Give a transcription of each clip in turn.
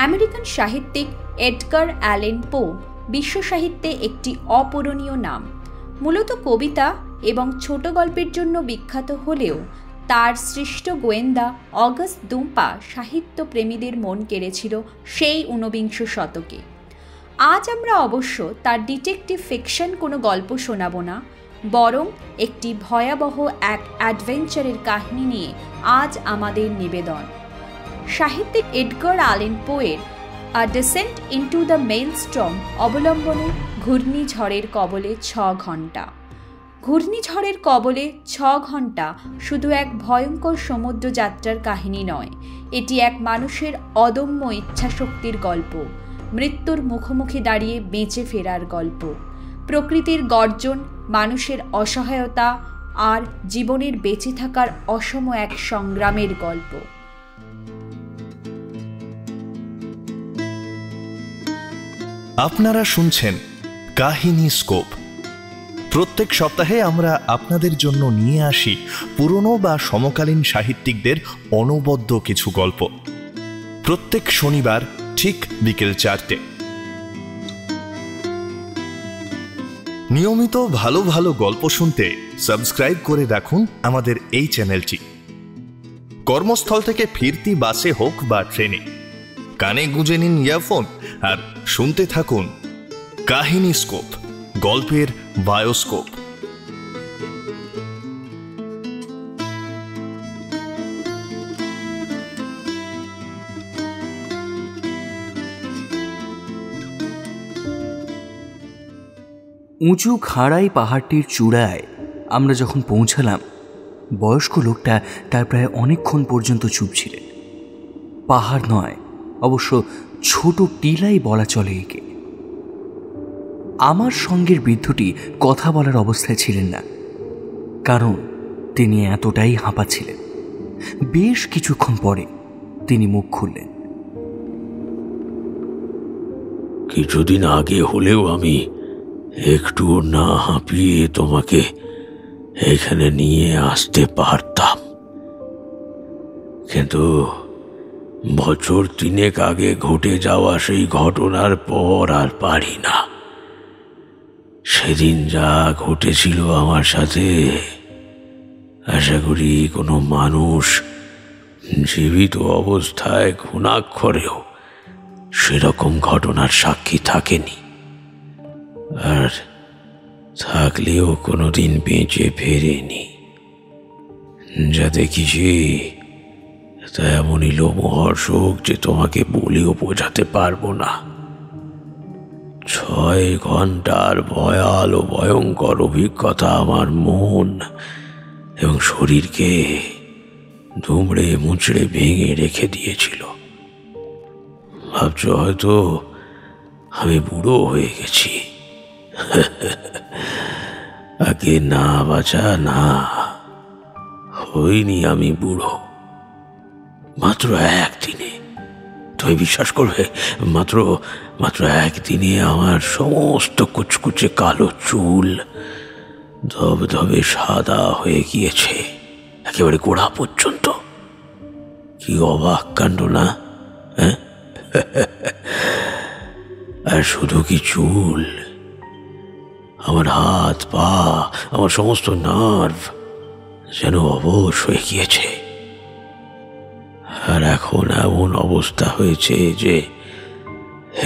American সাহিত্যিক Edgar Allen পো বিশ্ব সাহিত্যে একটি অপূরণীয় নাম। মূলত কবিতা এবং ছোট গল্পের জন্য বিখ্যাত হলেও তার সৃষ্ট গোয়েন্দা অগাস্ট দুম্পা সাহিত্যপ্রেমীদের মন কেড়েছিল সেই ঊনবিংশ শতকে। আজ আমরা অবশ্য তার ডিটেকটিভ ফিকশন কোনো গল্প শোনাব না, বরং একটি ভয়াবহ এক অ্যাডভেঞ্চারের কাহিনী নিয়ে আজ আমাদের নিবেদন। সাহিত্যিক এডগার অ্যালেন পোয়ের a descent into the maelstrom অবলম্বনে ঘূর্ণিঝড়ের কবলে 6 ঘণ্টা। ঘূর্ণিঝড়ের কবলে 6 ঘণ্টা শুধু এক ভয়ঙ্কর সমুদ্র যাত্রার কাহিনী নয়, এটি এক মানুষের অদম্য ইচ্ছাশক্তির গল্প, মৃত্যুর মুখোমুখি দাঁড়িয়ে বেঁচে ফেরার গল্প, প্রকৃতির গর্জন, মানুষের অসহায়তা আর জীবনের বেঁচে থাকার অসম এক সংগ্রামের গল্প। আপনারা শুনছেন কাহিনী স্কোপ। প্রত্যেক সপ্তাহে আমরা আপনাদের জন্য নিয়ে আসি পুরনো বা সমকালীন সাহিত্যিকদের অনবদ্য কিছু গল্প। প্রত্যেক শনিবার ঠিক বিকেল 4টে। নিয়মিত ভালো ভালো গল্প শুনতে সাবস্ক্রাইব করে রাখুন আমাদের এই চ্যানেলটি। কর্মস্থল থেকে ফিরতি বাসে হোক বা ট্রেনে, কানে গুঁজে নিন ইয়ারফোন আর শুনতে থাকুন কাহিনী স্কোপ, গল্পের বায়োস্কোপ। উঁচু খাড়াই পাহাড়টির চূড়ায় আমরা যখন পৌঁছালাম, বয়স্ক লোকটা তার প্রায় অনেকক্ষণ পর্যন্ত চুপ ছিলেন। পাহাড় নয়, অবশ্য ছোট টিলাই বলা চলে একে। আমার সঙ্গের বৃদ্ধটি কথা বলার অবস্থায় ছিলেন না, কারণ তিনি এতটাই হাঁপাচ্ছিলেন। বেশ কিছুক্ষণ পরে তিনি মুখ খুললেন। কিছুদিন আগে হলেও আমি একটু না হাঁপিয়ে তোমাকে এখানে নিয়ে আসতে পারতাম, কিন্তু বছর 3 আগে ঘটে যাওয়া সেই ঘটনার পর আর পারি না। সেদিন যা ঘটেছিল আমার সাথে, আশা করি কোনো মানুষ জীবিত অবস্থায় ঘুণাক্ষরেও সেরকম ঘটনার সাক্ষী থাকেনি, আর থাকলেও কোনোদিন বেঁচে ফেরেনি। যা দেখেছি তা এমনই লোমহর্ষক যে তোমাকে বলেও বোঝাতে পারবো না। 6 ঘন্টার ভয়াল ও ভয়ঙ্কর অভিজ্ঞতা আমার মন এবং শরীরকে দুমড়ে মুচড়ে ভেঙে রেখে দিয়েছিল। ভাবছো হয়তো আমি বুড়ো হয়ে গেছি। আগে না বাছা, না, হইনি আমি বুড়ো। মাত্র একদিনে, তুমি বিশ্বাস করবে, মাত্র একদিনে আমার সমস্ত কুচকুচে কালো চুল ধবধবে সাদা হয়ে গিয়েছে, একেবারে গোড়া পর্যন্ত। কি অবাক কাণ্ড না? হ্যাঁ, আর শুধু কি চুল, আমার হাত পা, আমার সমস্ত নার্ভ যেন অবশ হয়ে গিয়েছে। আর এখন এমন অবস্থা হয়েছে যে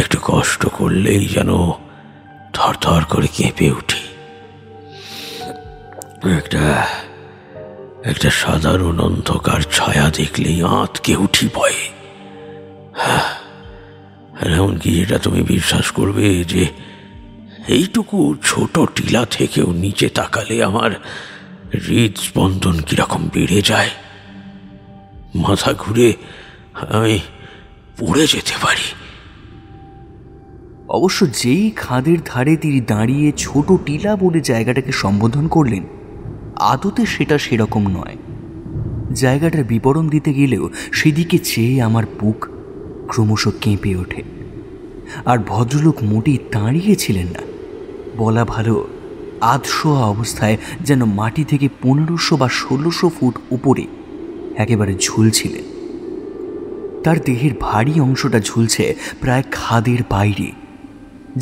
একটু কষ্ট করলেই যেন থরথর করে কেঁপে উঠি। একটা সাধারণ অন্ধকার ছায়া দেখলেই আঁতকে উঠি ভয়ে। আর এমনকি যেটা তুমি বিশ্বাস করবে যে এইটুকু ছোট টিলা থেকেও নিচে তাকালে আমার হৃদস্পন্দন কিরকম বেড়ে যায়, মাথা ঘুরে আমি পড়ে যেতে পারি। অবশ্য যেই খাদের ধারে তিনি দাঁড়িয়ে ছোট টিলা বলে জায়গাটাকে সম্বোধন করলেন, আদতে সেটা সেরকম নয়। জায়গাটার বিবরণ দিতে গেলেও সেদিকে চেয়ে আমার বুক ক্রমশ কেঁপে ওঠে। আর ভদ্রলোক মোটেই দাঁড়িয়েছিলেন না, বলা ভালো আধশোয়া অবস্থায় যেন মাটি থেকে 1500 বা 1600 ফুট উপরে একেবারে ঝুলছিলেন। তার দেহের ভারী অংশটা ঝুলছে প্রায় খাদের বাইরে।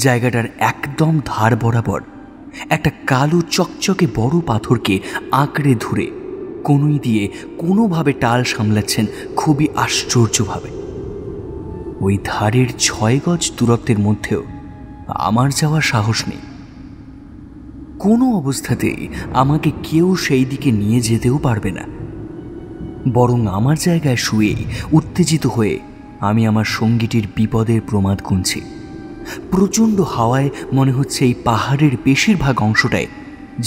জায়গাটার একদম ধার বরাবর একটা কালো চকচকে বড় পাথরকে আঁকড়ে ধরে কনুই দিয়ে কোনোভাবে টাল সামলাচ্ছেন খুবই আশ্চর্যভাবে। ওই ধারের 6 গজ দূরত্বের মধ্যেও আমার যাওয়ার সাহস নেই। কোনো অবস্থাতেই আমাকে কেউ সেই দিকে নিয়ে যেতেও পারবে না। বরং আমার জায়গায় শুয়ে উত্তেজিত হয়ে আমি আমার সঙ্গীটির বিপদের প্রমাদ গুনছি। প্রচণ্ড হাওয়ায় মনে হচ্ছে এই পাহাড়ের বেশিরভাগ অংশটাই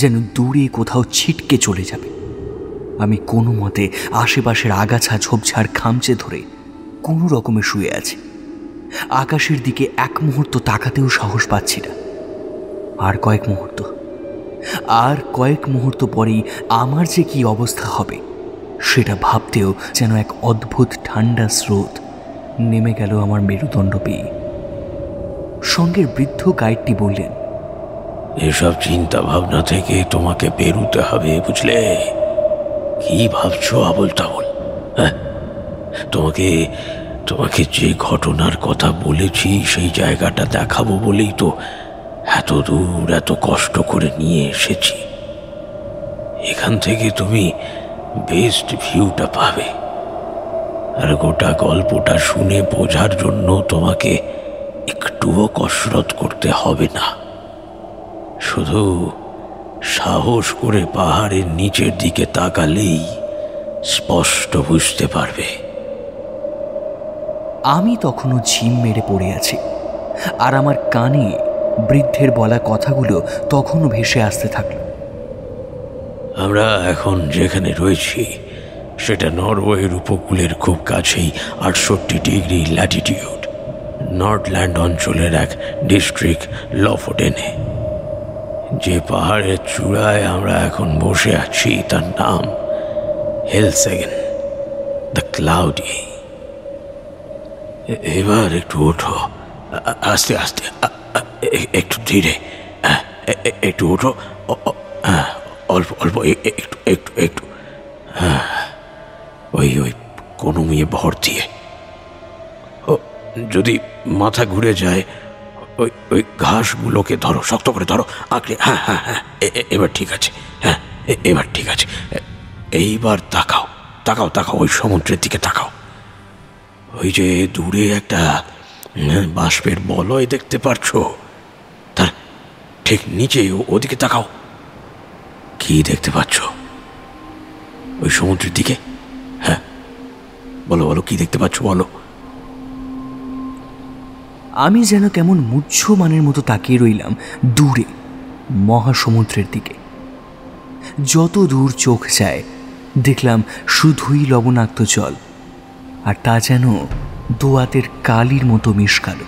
যেন দূরে কোথাও ছিটকে চলে যাবে। আমি কোনো মতে আশেপাশের আগাছা ঝোপঝাড় খামচে ধরে কোনো রকমে শুয়ে আছি। আকাশের দিকে এক মুহূর্ত তাকাতেও সাহস পাচ্ছি না। আর কয়েক মুহূর্ত পরেই আমার যে কি অবস্থা হবে সেটা ভাবতেও যেন এক অদ্ভুত ঠান্ডা স্রোত নেমে গেল আমার মেরুদণ্ড পেয়ে। সঙ্গের বৃদ্ধ গাইডটি বললেন, এসব চিন্তা ভাবনা থেকে তোমাকে বেরোতে হবে, বুঝলে? কি ভাবছো আবল তাবল? হ্যাঁ, তোমাকে যে ঘটনার কথা বলেছি সেই জায়গাটা দেখাবো বলেই তো এত দূর এত কষ্ট করে নিয়ে এসেছি। এখান থেকে তুমি বেস্ট ভিউটা পাবে। আর গোটা গল্পটা শুনে বোঝার জন্য তোমাকে একটুও কসরত করতে হবে না। শুধু সাহস করে পাহাড়ের নিচের দিকে তাকালেই স্পষ্ট বুঝতে পারবে। আমি তখনও ঝিম মেরে পড়ে আছি, আর আমার কানে বৃদ্ধের বলা কথাগুলো তখনও ভেসে আসতে থাকলো। আমরা এখন যেখানে রয়েছি সেটা নরওয়ের উপকূলের খুব কাছেই 68 ডিগ্রি ল্যাটিটিউড নর্থল্যান্ড অঞ্চলের এক ডিস্ট্রিক্ট লফোডেনে। যে পাহাড়ের চূড়ায় আমরা এখন বসে আছি তার নাম হেলসেগেন দ্য ক্লাউডি। এবার একটু ওঠো, আস্তে আস্তে, একটু ধীরে, একটু ওঠো, অল্প অল্প, একটু একটু একটু, হ্যাঁ, ওই কোনো মেয়ে ভর দিয়ে। যদি মাথা ঘুরে যায় ওই ঘাসগুলোকে ধরো, শক্ত করে ধরো, আঁকড়ে। হ্যাঁ হ্যাঁ হ্যাঁ, এবার ঠিক আছে, হ্যাঁ এবার ঠিক আছে। এইবার তাকাও তাকাও তাকাও, ওই সমুদ্রের দিকে তাকাও। ওই যে দূরে একটা বাষ্পের বলয় দেখতে পারছো, তার ঠিক নিচে ওদিকে তাকাও। কি দেখতে পাচ্ছ? ওই সমুদ্রের দিকে। হ্যাঁ, বলো বলো, কি দেখতে পাচ্ছ বলো। আমি যেন কেমন মুহ্যমানের মতো তাকিয়ে রইলাম দূরে মহাসমুদ্রের দিকে। যত দূর চোখ যায় দেখলাম শুধুই লবণাক্ত জল, আর তা যেন দোয়াতের কালির মতো মিশকালো।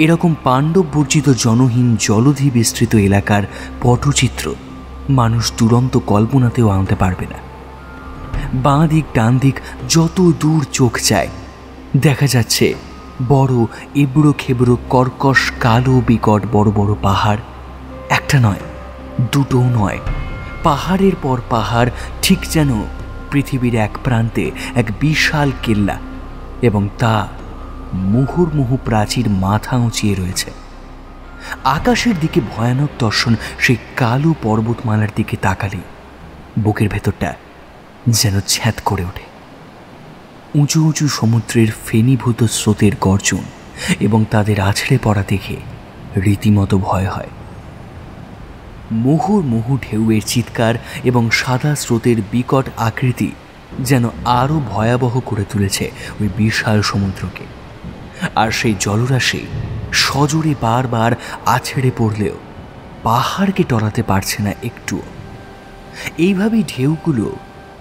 এরকম পাণ্ডব বর্জিত জনহীন জলধি বিস্তৃত এলাকার পটচিত্র মানুষ দুরন্ত কল্পনাতেও আনতে পারবে না। বাঁ দিক ডান দিক যত দূর চোখ যায় দেখা যাচ্ছে বড় এবড়ো খেবড়ো কর্কশ কালো বিকট বড় বড় পাহাড়। একটা নয়, দুটোও নয়, পাহাড়ের পর পাহাড়, ঠিক যেন পৃথিবীর এক প্রান্তে এক বিশাল কেল্লা, এবং তা মুহুর্মুহু প্রাচীর মাথা উঁচিয়ে রয়েছে। আকাশের দিকে ভয়ানক দর্শন সেই কালো পর্বতমালার দিকে তাকালেই বুকের ভেতরটা যেন ছ্যাঁত করে ওঠে। উঁচু উঁচু সমুদ্রের ফেনীভূত স্রোতের গর্জন এবং তাদের আছড়ে পড়া দেখে রীতিমতো ভয় হয়। মুহুর্মুহু ঢেউয়ের চিৎকার এবং সাদা স্রোতের বিকট আকৃতি যেন আরও ভয়াবহ করে তুলেছে ওই বিশাল সমুদ্রকে। আর সেই জলরাশি সজোরে বারবার আছড়ে পড়লেও পাহাড়কে টলাতে পারছে না একটুও। এইভাবেই ঢেউগুলো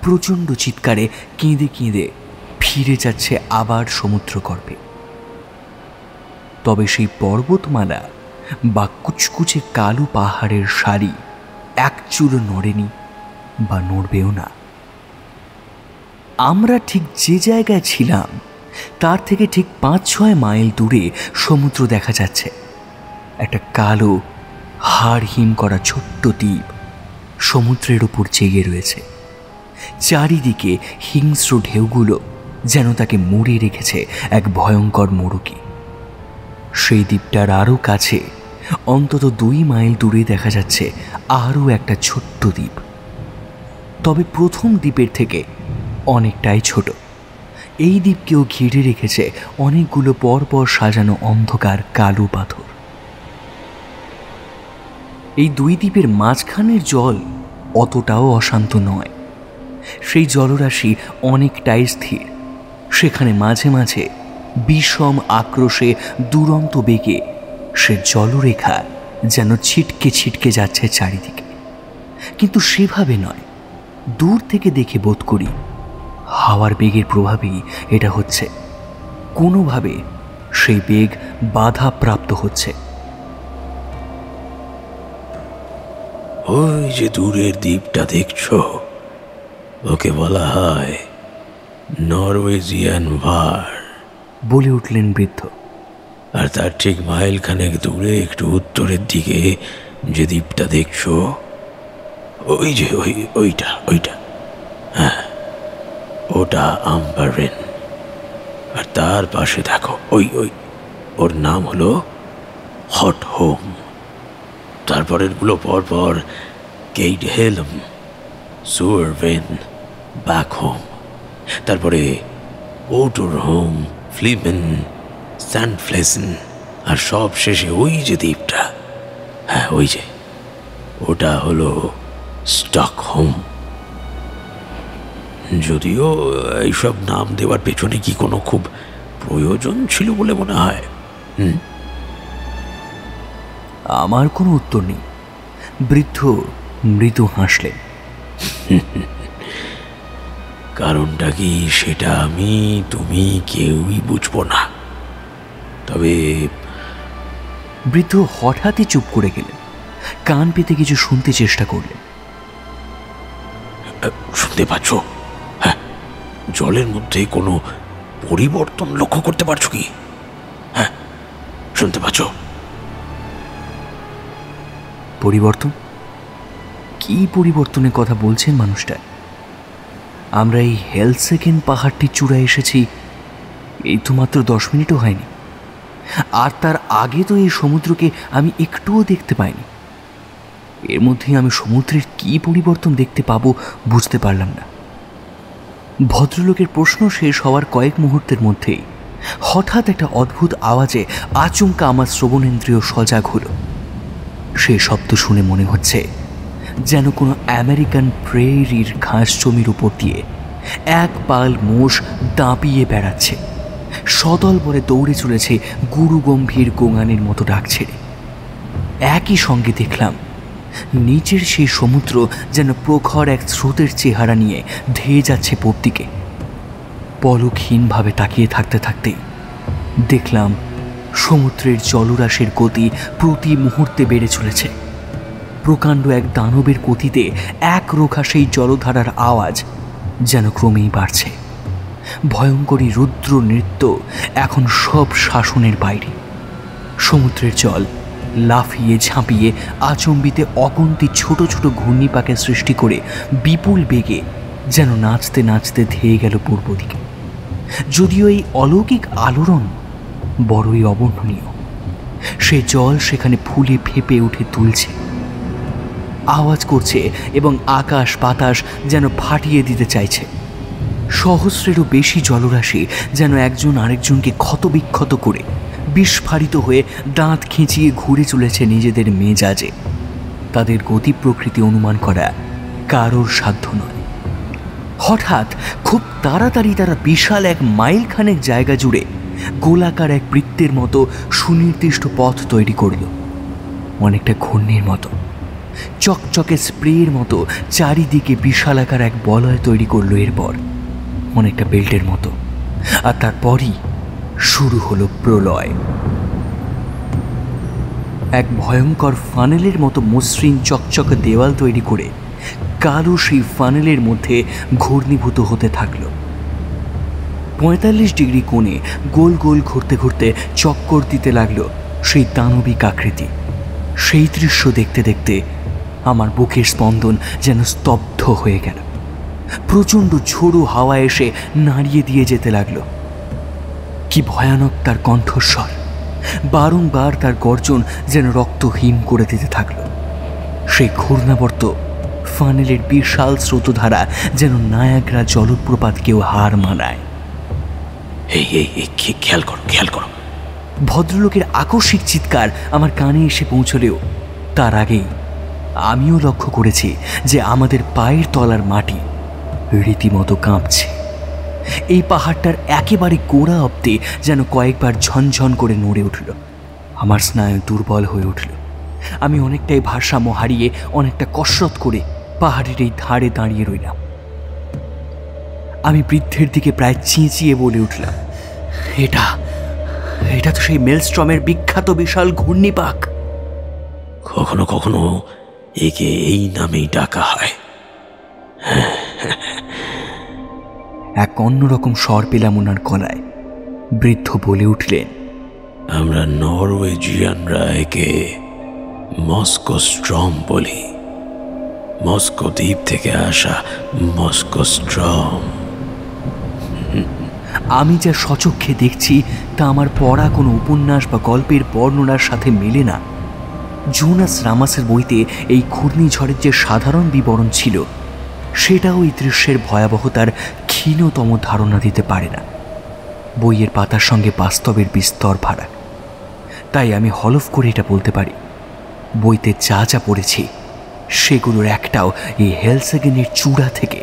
প্রচণ্ড চিৎকারে কেঁদে কেঁদে ফিরে যাচ্ছে আবার সমুদ্রগর্ভে। তবে সেই পর্বতমালা বা কুচকুচে কালো পাহাড়ের সারি এক চুলো নড়েনি বা নড়বেও না। আমরা ঠিক যে জায়গায় ছিলাম তার থেকে ঠিক 5-6 মাইল দূরে সমুদ্র দেখা যাচ্ছে। একটা কালো হাড় হিম করা ছোট্ট দ্বীপ সমুদ্রের উপর জেগে রয়েছে। চারিদিকে হিংস্র ঢেউগুলো যেন তাকে মুড়ে রেখেছে এক ভয়ঙ্কর মোড়কে। সেই দ্বীপটার আরও কাছে, অন্তত 2 মাইল দূরে দেখা যাচ্ছে আরও একটা ছোট্ট দ্বীপ, তবে প্রথম দ্বীপের থেকে অনেকটাই ছোট। এই দ্বীপকেও ঘিরে রেখেছে অনেকগুলো পরপর সাজানো অন্ধকার কালো পাথর। এই 2 দ্বীপের মাঝখানের জল অতটাও অশান্ত নয়, সেই জলরাশি অনেকটাই স্থির। সেখানে মাঝে মাঝে বিষম আক্রোশে দুরন্ত বেগে সে জলরেখা যেন ছিটকে ছিটকে যাচ্ছে চারিদিকে, কিন্তু সেভাবে নয়। দূর থেকে দেখে বোধ করি হাওয়ার বেগের প্রভাবেই এটা হচ্ছে। কোনোভাবে সেই বেগ বাধা প্রাপ্ত হচ্ছে। ওই যে দূরের দ্বীপটা দেখছো, ওকে বলা হয় নরওয়েজিয়ান ভার, বলে উঠলেন বৃদ্ধ। আর তার ঠিক মাইলখানেক দূরে একটু উত্তরের দিকে যে দ্বীপটা দেখছো, ওই যে ওইটা হ্যাঁ, ওটা আম্বারেন। আর তার পাশে দেখো ওই ওর নাম হলো হট হোম। তারপরেরগুলো পরপর কেইড হেলম, সুয়ারভেন, ব্যাক হোম, তারপরে ওটোর হোম, ফ্লিমেন, স্যান্ডফ্লেসেন, আর সব শেষে ওই যে দ্বীপটা, হ্যাঁ ওই যে ওটা হলো স্টকহোম। যদিও এইসব নাম দেওয়ার পেছনে কি কোনো খুব প্রয়োজন ছিল বলে মনে হয়? আমার কোনো উত্তর নেই। বৃদ্ধ মৃদু হাসলেন। কারণটা কি সেটা তুমি কেউই বুঝবো না। তবে বৃদ্ধ হঠাৎই চুপ করে গেলেন, কান পেতে কিছু শুনতে চেষ্টা করলেন। শুনতে পাচ্ছ? হ্যাঁ, জলের মধ্যে কোনো পরিবর্তন লক্ষ্য করতে পারছো কি? হ্যাঁ, শুনতে পাচ্ছ? পরিবর্তন? কি পরিবর্তনের কথা বলছেন মানুষটা? আমরা এই হেলসেকেন পাহাড়টির চূড়ায় এসেছি এই তো মাত্র 10 মিনিটও হয়নি, আর তার আগে তো এই সমুদ্রকে আমি একটুও দেখতে পাইনি। এর মধ্যে আমি সমুদ্রের কি পরিবর্তন দেখতে পাবো বুঝতে পারলাম না। ভদ্রলোকের প্রশ্ন শেষ হওয়ার কয়েক মুহূর্তের মধ্যেই হঠাৎ একটা অদ্ভুত আওয়াজে আচমকা আমার শ্রবণেন্দ্রিয় সজাগ হলো। সেই শব্দ শুনে মনে হচ্ছে যেন কোনো আমেরিকান প্রেরির ঘাস জমির উপর দিয়ে এক পাল মোষ দাপিয়ে বেড়াচ্ছে, সদল বলে দৌড়ে চলেছে গুরু গম্ভীর গোঙানের মতো ডাক ছেড়ে। একই সঙ্গে দেখলাম নিচের সেই সমুদ্র যেন প্রখর এক স্রোতের চেহারা নিয়ে ধেয়ে যাচ্ছে পূব দিকে। পলকহীনভাবে তাকিয়ে থাকতে থাকতে দেখলাম সমুদ্রের জলরাশির গতি প্রতি মুহূর্তে বেড়ে চলেছে। প্রকাণ্ড এক দানবের গতিতে একরোখা সেই জলধারার আওয়াজ যেন ক্রমেই বাড়ছে। ভয়ঙ্করী রুদ্র নৃত্য এখন সব শাসনের বাইরে। সমুদ্রের জল লাফিয়ে ঝাঁপিয়ে আচম্বিতে অগন্তি ছোট ছোট ঘূর্ণিপাকে সৃষ্টি করে বিপুল বেগে যেন নাচতে নাচতে ধেয়ে গেল পূর্ব দিকে। যদিও এই অলৌকিক আলোড়ন বড়ই অবর্ণনীয়। সে জল সেখানে ফুলে ফেঁপে উঠে তুলছে, আওয়াজ করছে এবং আকাশ বাতাস যেন ফাটিয়ে দিতে চাইছে। সহস্রেরও বেশি জলরাশি যেন একজন আরেকজনকে ক্ষতবিক্ষত করে বিস্ফারিত হয়ে দাঁত খিঁচিয়ে ঘুরে চলেছে নিজেদের মেজাজে। তাদের গতি প্রকৃতি অনুমান করা কারোর সাধ্য নয়। হঠাৎ খুব তাড়াতাড়ি তারা বিশাল এক মাইলখানেক জায়গা জুড়ে গোলাকার এক বৃত্তের মতো সুনির্দিষ্ট পথ তৈরি করল, অনেকটা ঘূর্ণির মতো। চকচকে স্প্রের মতো চারিদিকে বিশালাকার এক বলয় তৈরি করলো, এরপর অনেকটা বেল্টের মতো। আর তারপরই শুরু হলো প্রলয়। এক ভয়ঙ্কর ফানেলের মতো মসৃণ চকচকে দেওয়াল তৈরি করে কালো সেই ফানেলের মধ্যে ঘূর্ণীভূত হতে থাকলো। 45 ডিগ্রি কোণে গোল গোল ঘুরতে ঘুরতে চক্কর দিতে লাগলো সেই দানবিক আকৃতি। সেই দৃশ্য দেখতে দেখতে আমার বুকের স্পন্দন যেন স্তব্ধ হয়ে গেল। প্রচণ্ড ঝোড়ো হাওয়া এসে নাড়িয়ে দিয়ে যেতে লাগলো। কি ভয়ানক তার কণ্ঠস্বর! বারংবার তার গর্জন যেন রক্ত হিম করে দিতে থাকলো। সেই ঘূর্ণাবর্ত ফানেলের বিশাল স্রোতধারা যেন নায়াগ্রা জলপ্রপাতকেও হার মানায়। খেয়াল করো, খেয়াল করো। ভদ্রলোকের আকস্মিক চিৎকার আমার কানে এসে পৌঁছলেও তার আগেই আমিও লক্ষ্য করেছি যে আমাদের পায়ের তলার মাটি রীতিমতো কাঁপছে। এই পাহাড়টার একেবারে গোড়া অব্দে যেন কয়েকবার ঝনঝন করে নড়ে উঠল। আমার স্নায়ু দুর্বল হয়ে উঠল। আমি অনেকটাই ভারসাম্য হারিয়ে অনেকটা কসরত করে পাহাড়ের এই ধারে দাঁড়িয়ে রইলাম। আমি বৃদ্ধের দিকে প্রায় চেঁচিয়ে বলে উঠলাম, এটা তো সেই মেলস্ট্রমের বিখ্যাত বিশাল ঘূর্ণিপাক। কখনো কখনো একে এই নামেই ডাকা হয়। এক অন্যরকম স্বর পেলাম ওনার গলায়। বৃদ্ধ বলে উঠলেন, আমরা নরওয়েজিয়ানরা একে মস্কো স্ট্রম বলি। মস্কো দ্বীপ থেকে আসা মস্কো স্ট্রম। আমি যা সচক্ষে দেখছি তা আমার পড়া কোনো উপন্যাস বা গল্পের বর্ণনার সাথে মেলে না। জোনাস রামাসের বইতে এই ঘূর্ণিঝড়ের যে সাধারণ বিবরণ ছিল সেটাও এই দৃশ্যের ভয়াবহতার ক্ষীণতম ধারণা দিতে পারে না। বইয়ের পাতার সঙ্গে বাস্তবের বিস্তর ফারাক। তাই আমি হলফ করে এটা বলতে পারি, বইতে যা যা পড়েছি সেগুলোর একটাও এই হেলসেগেনের চূড়া থেকে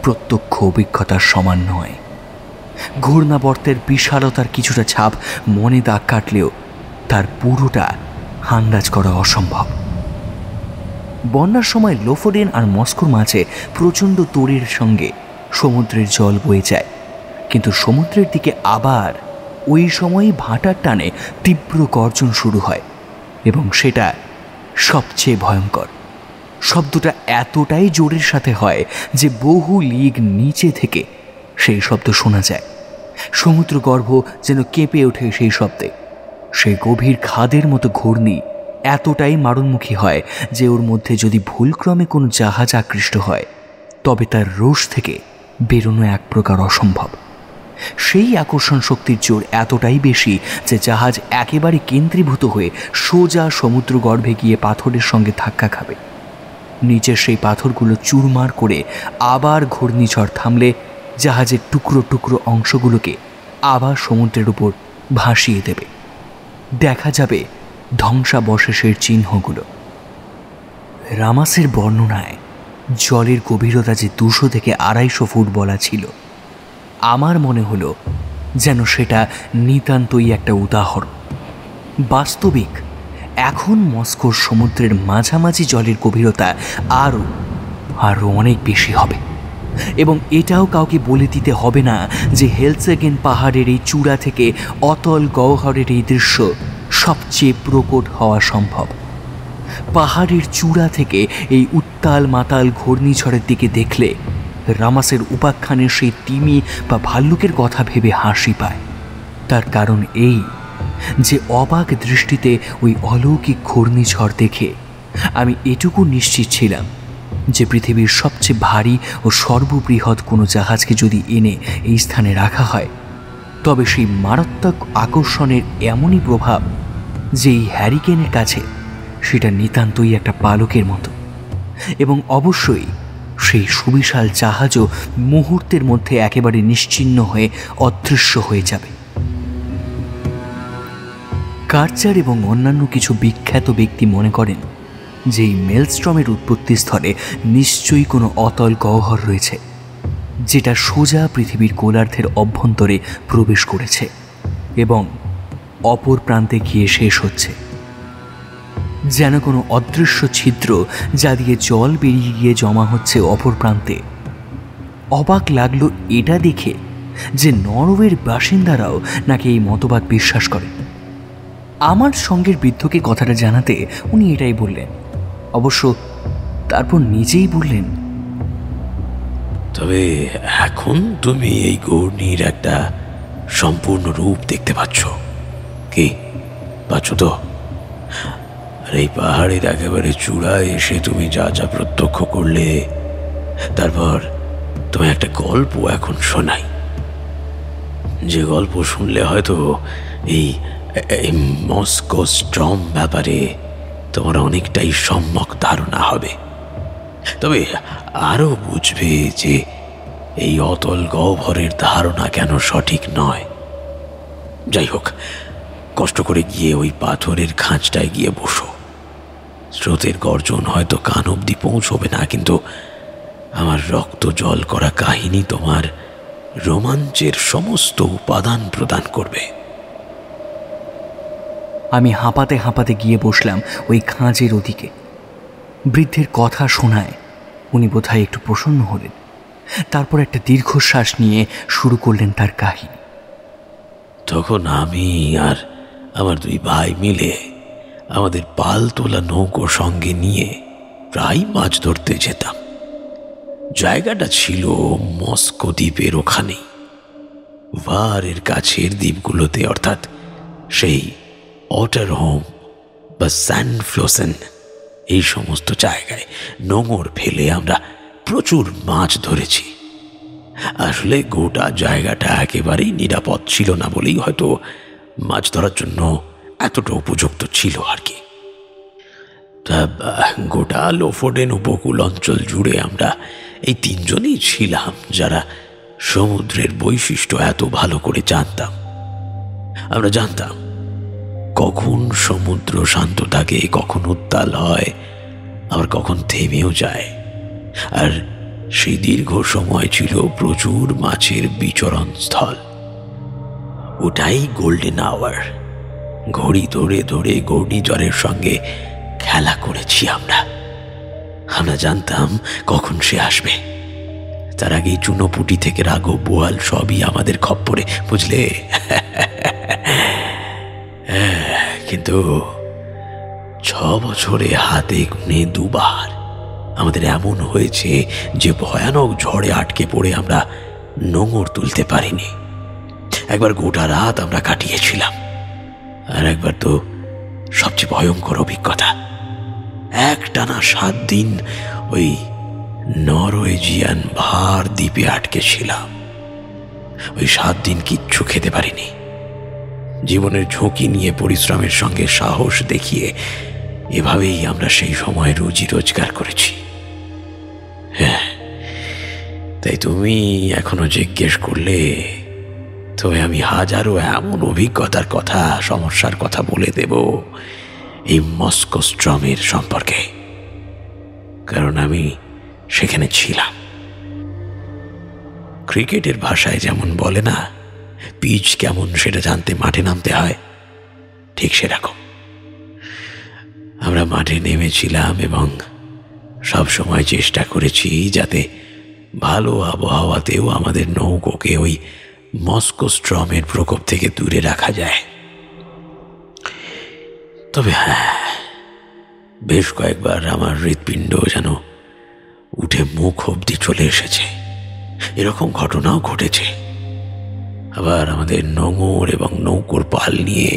প্রত্যক্ষ অভিজ্ঞতার সমান নয়। ঘূর্ণাবর্তের বিশালতার কিছুটা ছাপ মনে দাগ কাটলেও তার পুরোটা আন্দাজ করা অসম্ভব। বন্যার সময় লোফোডেন আর মস্কোর মাঝে প্রচণ্ড তোড়ের সঙ্গে সমুদ্রের জল বয়ে যায়, কিন্তু সমুদ্রের দিকে আবার ওই সময়ই ভাটার টানে তীব্র গর্জন শুরু হয় এবং সেটা সবচেয়ে ভয়ঙ্কর। শব্দটা এতটাই জোরের সাথে হয় যে বহু লিগ নিচে থেকে সেই শব্দ শোনা যায়। সমুদ্রগর্ভ যেন কেঁপে ওঠে সেই শব্দে। সেই গভীর খাদের মতো ঘূর্ণি এতটাই মারণমুখী হয় যে ওর মধ্যে যদি ভুলক্রমে কোনো জাহাজ আকৃষ্ট হয় তবে তার রোষ থেকে বেরোনো এক প্রকার অসম্ভব। সেই আকর্ষণ শক্তির জোর এতটাই বেশি যে জাহাজ একেবারে কেন্দ্রীভূত হয়ে সোজা সমুদ্রগর্ভে গিয়ে পাথরের সঙ্গে ধাক্কা খাবে। নিচের সেই পাথরগুলো চুরমার করে আবার ঘূর্ণিঝড় থামলে জাহাজের টুকরো টুকরো অংশগুলোকে আবার সমুদ্রের উপর ভাসিয়ে দেবে। দেখা যাবে ধ্বংসাবশেষের চিহ্নগুলো। রামাসের বর্ণনায় জলের গভীরতা যে 200 থেকে 250 ফুট বলা ছিল, আমার মনে হলো যেন সেটা নিতান্তই একটা উদাহরণ। বাস্তবিক এখন মস্কোর সমুদ্রের মাঝামাঝি জলের গভীরতা আরও অনেক বেশি হবে, এবং এটাও কাউকে বলে দিতে হবে না যে হেলসেগেন পাহাড়ের এই চূড়া থেকে অতল গহ্বরের এই দৃশ্য সবচেয়ে প্রকট হওয়া সম্ভব। পাহাড়ের চূড়া থেকে এই উত্তাল মাতাল ঘূর্ণিঝড়ের দিকে দেখলে রামাসের উপাখ্যানের সেই তিমি বা ভাল্লুকের কথা ভেবে হাসি পায়। তার কারণ এই যে অবাক দৃষ্টিতে ওই অলৌকিক ঘূর্ণিঝড় দেখে আমি এটুকু নিশ্চিত ছিলাম যে পৃথিবীর সবচেয়ে ভারী ও সর্ববৃহৎ কোনো জাহাজকে যদি এনে এই স্থানে রাখা হয় তবে সেই মারাত্মক আকর্ষণের এমনই প্রভাব যে এই হ্যারিকেনের কাছে সেটা নিতান্তই একটা পালকের মতো, এবং অবশ্যই সেই সুবিশাল জাহাজও মুহূর্তের মধ্যে একেবারে নিশ্চিহ্ন হয়ে অদৃশ্য হয়ে যাবে। কার্চার এবং অন্যান্য কিছু বিখ্যাত ব্যক্তি মনে করেন যে এই মেলস্ট্রমের উৎপত্তি স্থলে নিশ্চয়ই কোনো অতল গহ্বর রয়েছে যেটা সোজা পৃথিবীর গোলার্ধের অভ্যন্তরে প্রবেশ করেছে এবং অপর প্রান্তে গিয়ে শেষ হচ্ছে, যেন কোনো অদৃশ্য ছিদ্র যা দিয়ে জল বেরিয়ে গিয়ে জমা হচ্ছে অপর প্রান্তে। অবাক লাগলো এটা দেখে যে নরওয়ের বাসিন্দারাও নাকি এই মতবাদ বিশ্বাস করে। আমার সঙ্গের বৃদ্ধকে কথাটা জানাতে উনি এটাই বললেন। অবশ্য তারপর নিজেই বললেন, তবে এখন তুমি এই ঘূর্ণির একটা সম্পূর্ণ রূপ দেখতে পাচ্ছ। কি পাচ্ছ তো? আর এই পাহাড়ের একেবারে চূড়ায় এসে তুমি যা যা প্রত্যক্ষ করলে, তারপর তোমায় একটা গল্প এখন শোনাই, যে গল্প শুনলে হয়তো এই মস্কো স্টর্ম ব্যাপারে তোমার অনেকটাই সম্যক ধারণা হবে। তবে আরো বুঝবে যে এই অতল গহ্বরের ধারণা কেন সঠিক নয়। যাই হোক, কষ্ট করে গিয়ে ওই পাথরের খাঁজটায় গিয়ে বসো। স্রোতের গর্জন হয়তো কান অবধি পৌঁছবে না, কিন্তু আমার রক্ত জল করা কাহিনী তোমার রোমাঞ্চের সমস্ত উপাদান প্রদান করবে। আমি হাঁপাতে হাঁপাতে গিয়ে বসলাম ওই খাঁজের ওদিকে। বৃদ্ধের কথা শোনায় উনি বোধহয় একটু প্রসন্ন হলেন। তারপর একটা দীর্ঘশ্বাস নিয়ে শুরু করলেন তার কাহিনী। তখন আমি আর আমার দুই ভাই মিলে আমাদের পাল তোলা নৌকো সঙ্গে নিয়ে প্রায় মাছ ধরতে যেতাম। জায়গাটা ছিল মস্কো দ্বীপের ওখানেই, ভারের কাছের দ্বীপগুলোতে, অর্থাৎ সেই অটারহোম বা স্যান্ডফ্লোসেন এই সমস্ত জায়গায় নোঙর ফেলে আমরা প্রচুর মাছ ধরেছি। আসলে গোটা জায়গাটা একেবারেই নিরাপদ ছিল না বলেই হয়তো মাছ ধরার জন্য এতটা উপযুক্ত ছিল আর কি। তা গোটা লোফোডেন উপকূল অঞ্চল জুড়ে আমরা এই তিনজনই ছিলাম যারা সমুদ্রের বৈশিষ্ট্য এত ভালো করে জানতাম। আমরা জানতাম কখন সমুদ্র শান্ত থাকে, কখন উত্তাল হয়, আবার কখন থেমেও যায়। আর সেই দীর্ঘ সময় ছিল প্রচুর মাছের বিচরণ স্থল। ওটাই গোল্ডেন আওয়ার। ঘড়ি ধরে ধরে ঘূর্ণিঝড়ের সঙ্গে খেলা করেছি আমরা। জানতাম কখন সে আসবে। তার আগেই চুনোপুটি থেকে রাঘব বোয়াল সবই আমাদের খপ্পরে, বুঝলে। কিন্তু 6 বছরে হাতে গুনে 2 বার আমাদের এমন হয়েছে যে ভয়ানক ঝড়ে আটকে পড়ে আমরা নোঙর তুলতে পারিনি। একবার গোটা রাত আমরা কাটিয়েছিলাম, আর একবার তো সবচেয়ে ভয়ঙ্কর অভিজ্ঞতা, একটানা 7 দিন ওই নরওয়েজিয়ান ভার দ্বীপে আটকে ছিলাম। ওই 7 দিন কিচ্ছু খেতে পারিনি। জীবনের ঝুঁকি নিয়ে পরিশ্রমের সঙ্গে সাহস দেখিয়ে এভাবেই আমরা সেই সময় রুজি রোজগার করেছি। হ্যাঁ, তাই তুমি এখনো জিজ্ঞেস করলে তবে আমি হাজারো এমন অভিজ্ঞতার কথা, সমস্যার কথা বলে দেব এই মস্কো স্টর্মের সম্পর্কে, কারণ আমি সেখানে ছিলাম। ক্রিকেটের ভাষায় যেমন বলে না, পিচ কেমন সেটা জানতে মাঠে নামতে হয়, ঠিক সেরকম আমরা মাঠে নেমেছিলাম এবং সব সময় চেষ্টা করেছি যাতে ভালো আবহাওয়াতেও আমাদের নৌকোকে ওই মস্কো স্টর্মের প্রকোপ থেকে দূরে রাখা যায়। তবে হ্যাঁ, বেশ কয়েকবার আমার হৃৎপিণ্ড যেন উঠে মুখ অবধি চলে এসেছে, এরকম ঘটনাও ঘটেছে। আবার আমাদের নোঙর এবং নৌকোর পাল নিয়ে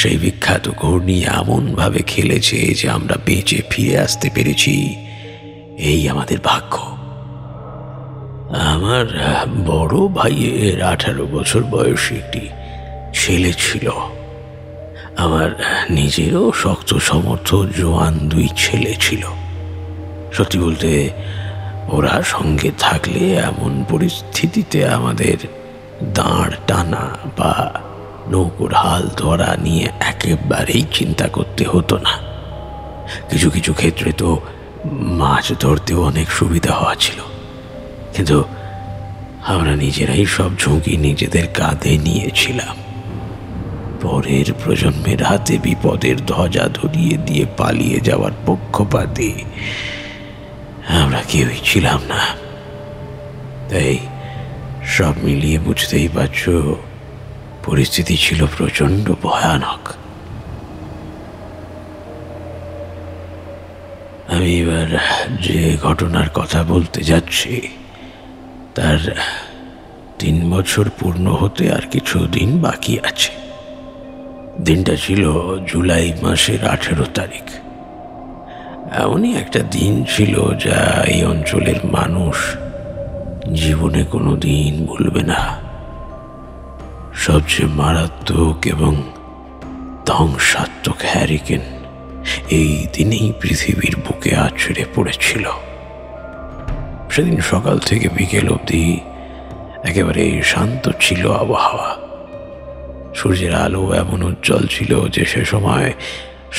সেই বিখ্যাত ঘূর্ণি এমনভাবে খেলেছে যে আমরা বেঁচে ফিরে আসতে পেরেছি, এই আমাদের ভাগ্য। আমার বড় ভাইয়ের 18 বছর বয়সী একটি ছেলে ছিল। আমার নিজেরও শক্ত সমর্থ জোয়ান 2 ছেলে ছিল। সত্যি বলতে ওরা সঙ্গে থাকলে এমন পরিস্থিতিতে আমাদের দাঁড় টানা বা নৌকোর হাল ধরা নিয়ে একেবারেই চিন্তা করতে হতো না। কিছু কিছু ক্ষেত্রে তো মাছ ধরতেও অনেক সুবিধা হওয়া ছিল, কিন্তু আমরা নিজেরাই সব ঝুঁকি নিজেদের কাঁধে নিয়েছিলাম। পরের প্রজন্মের হাতে বিপদের ধ্বজা ধরিয়ে দিয়ে পালিয়ে যাওয়ার পক্ষপাতী আমরা কেউই ছিলাম না। তাই সব মিলিয়ে বুঝতেই পারছ, পরিস্থিতি ছিল প্রচণ্ড ভয়ানক। আমি এবার যে ঘটনার কথা বলতে যাচ্ছি তার 3 বছর পূর্ণ হতে আর কিছু দিন বাকি আছে। দিনটা ছিল জুলাই মাসের 18 তারিখ। এমনই একটা দিন ছিল যা এই অঞ্চলের মানুষ জীবনে কোনো দিন ভুলবে না। সবচেয়ে মারাত্মক এবং ধ্বংসাত্মক হ্যারিকেন এই দিনেই পৃথিবীর বুকে আছড়ে পড়েছিল। সেদিন সকাল থেকে বিকেল অবধি একেবারে শান্ত ছিল আবহাওয়া। সূর্যের আলো এমন উজ্জ্বল ছিল যে সে সময়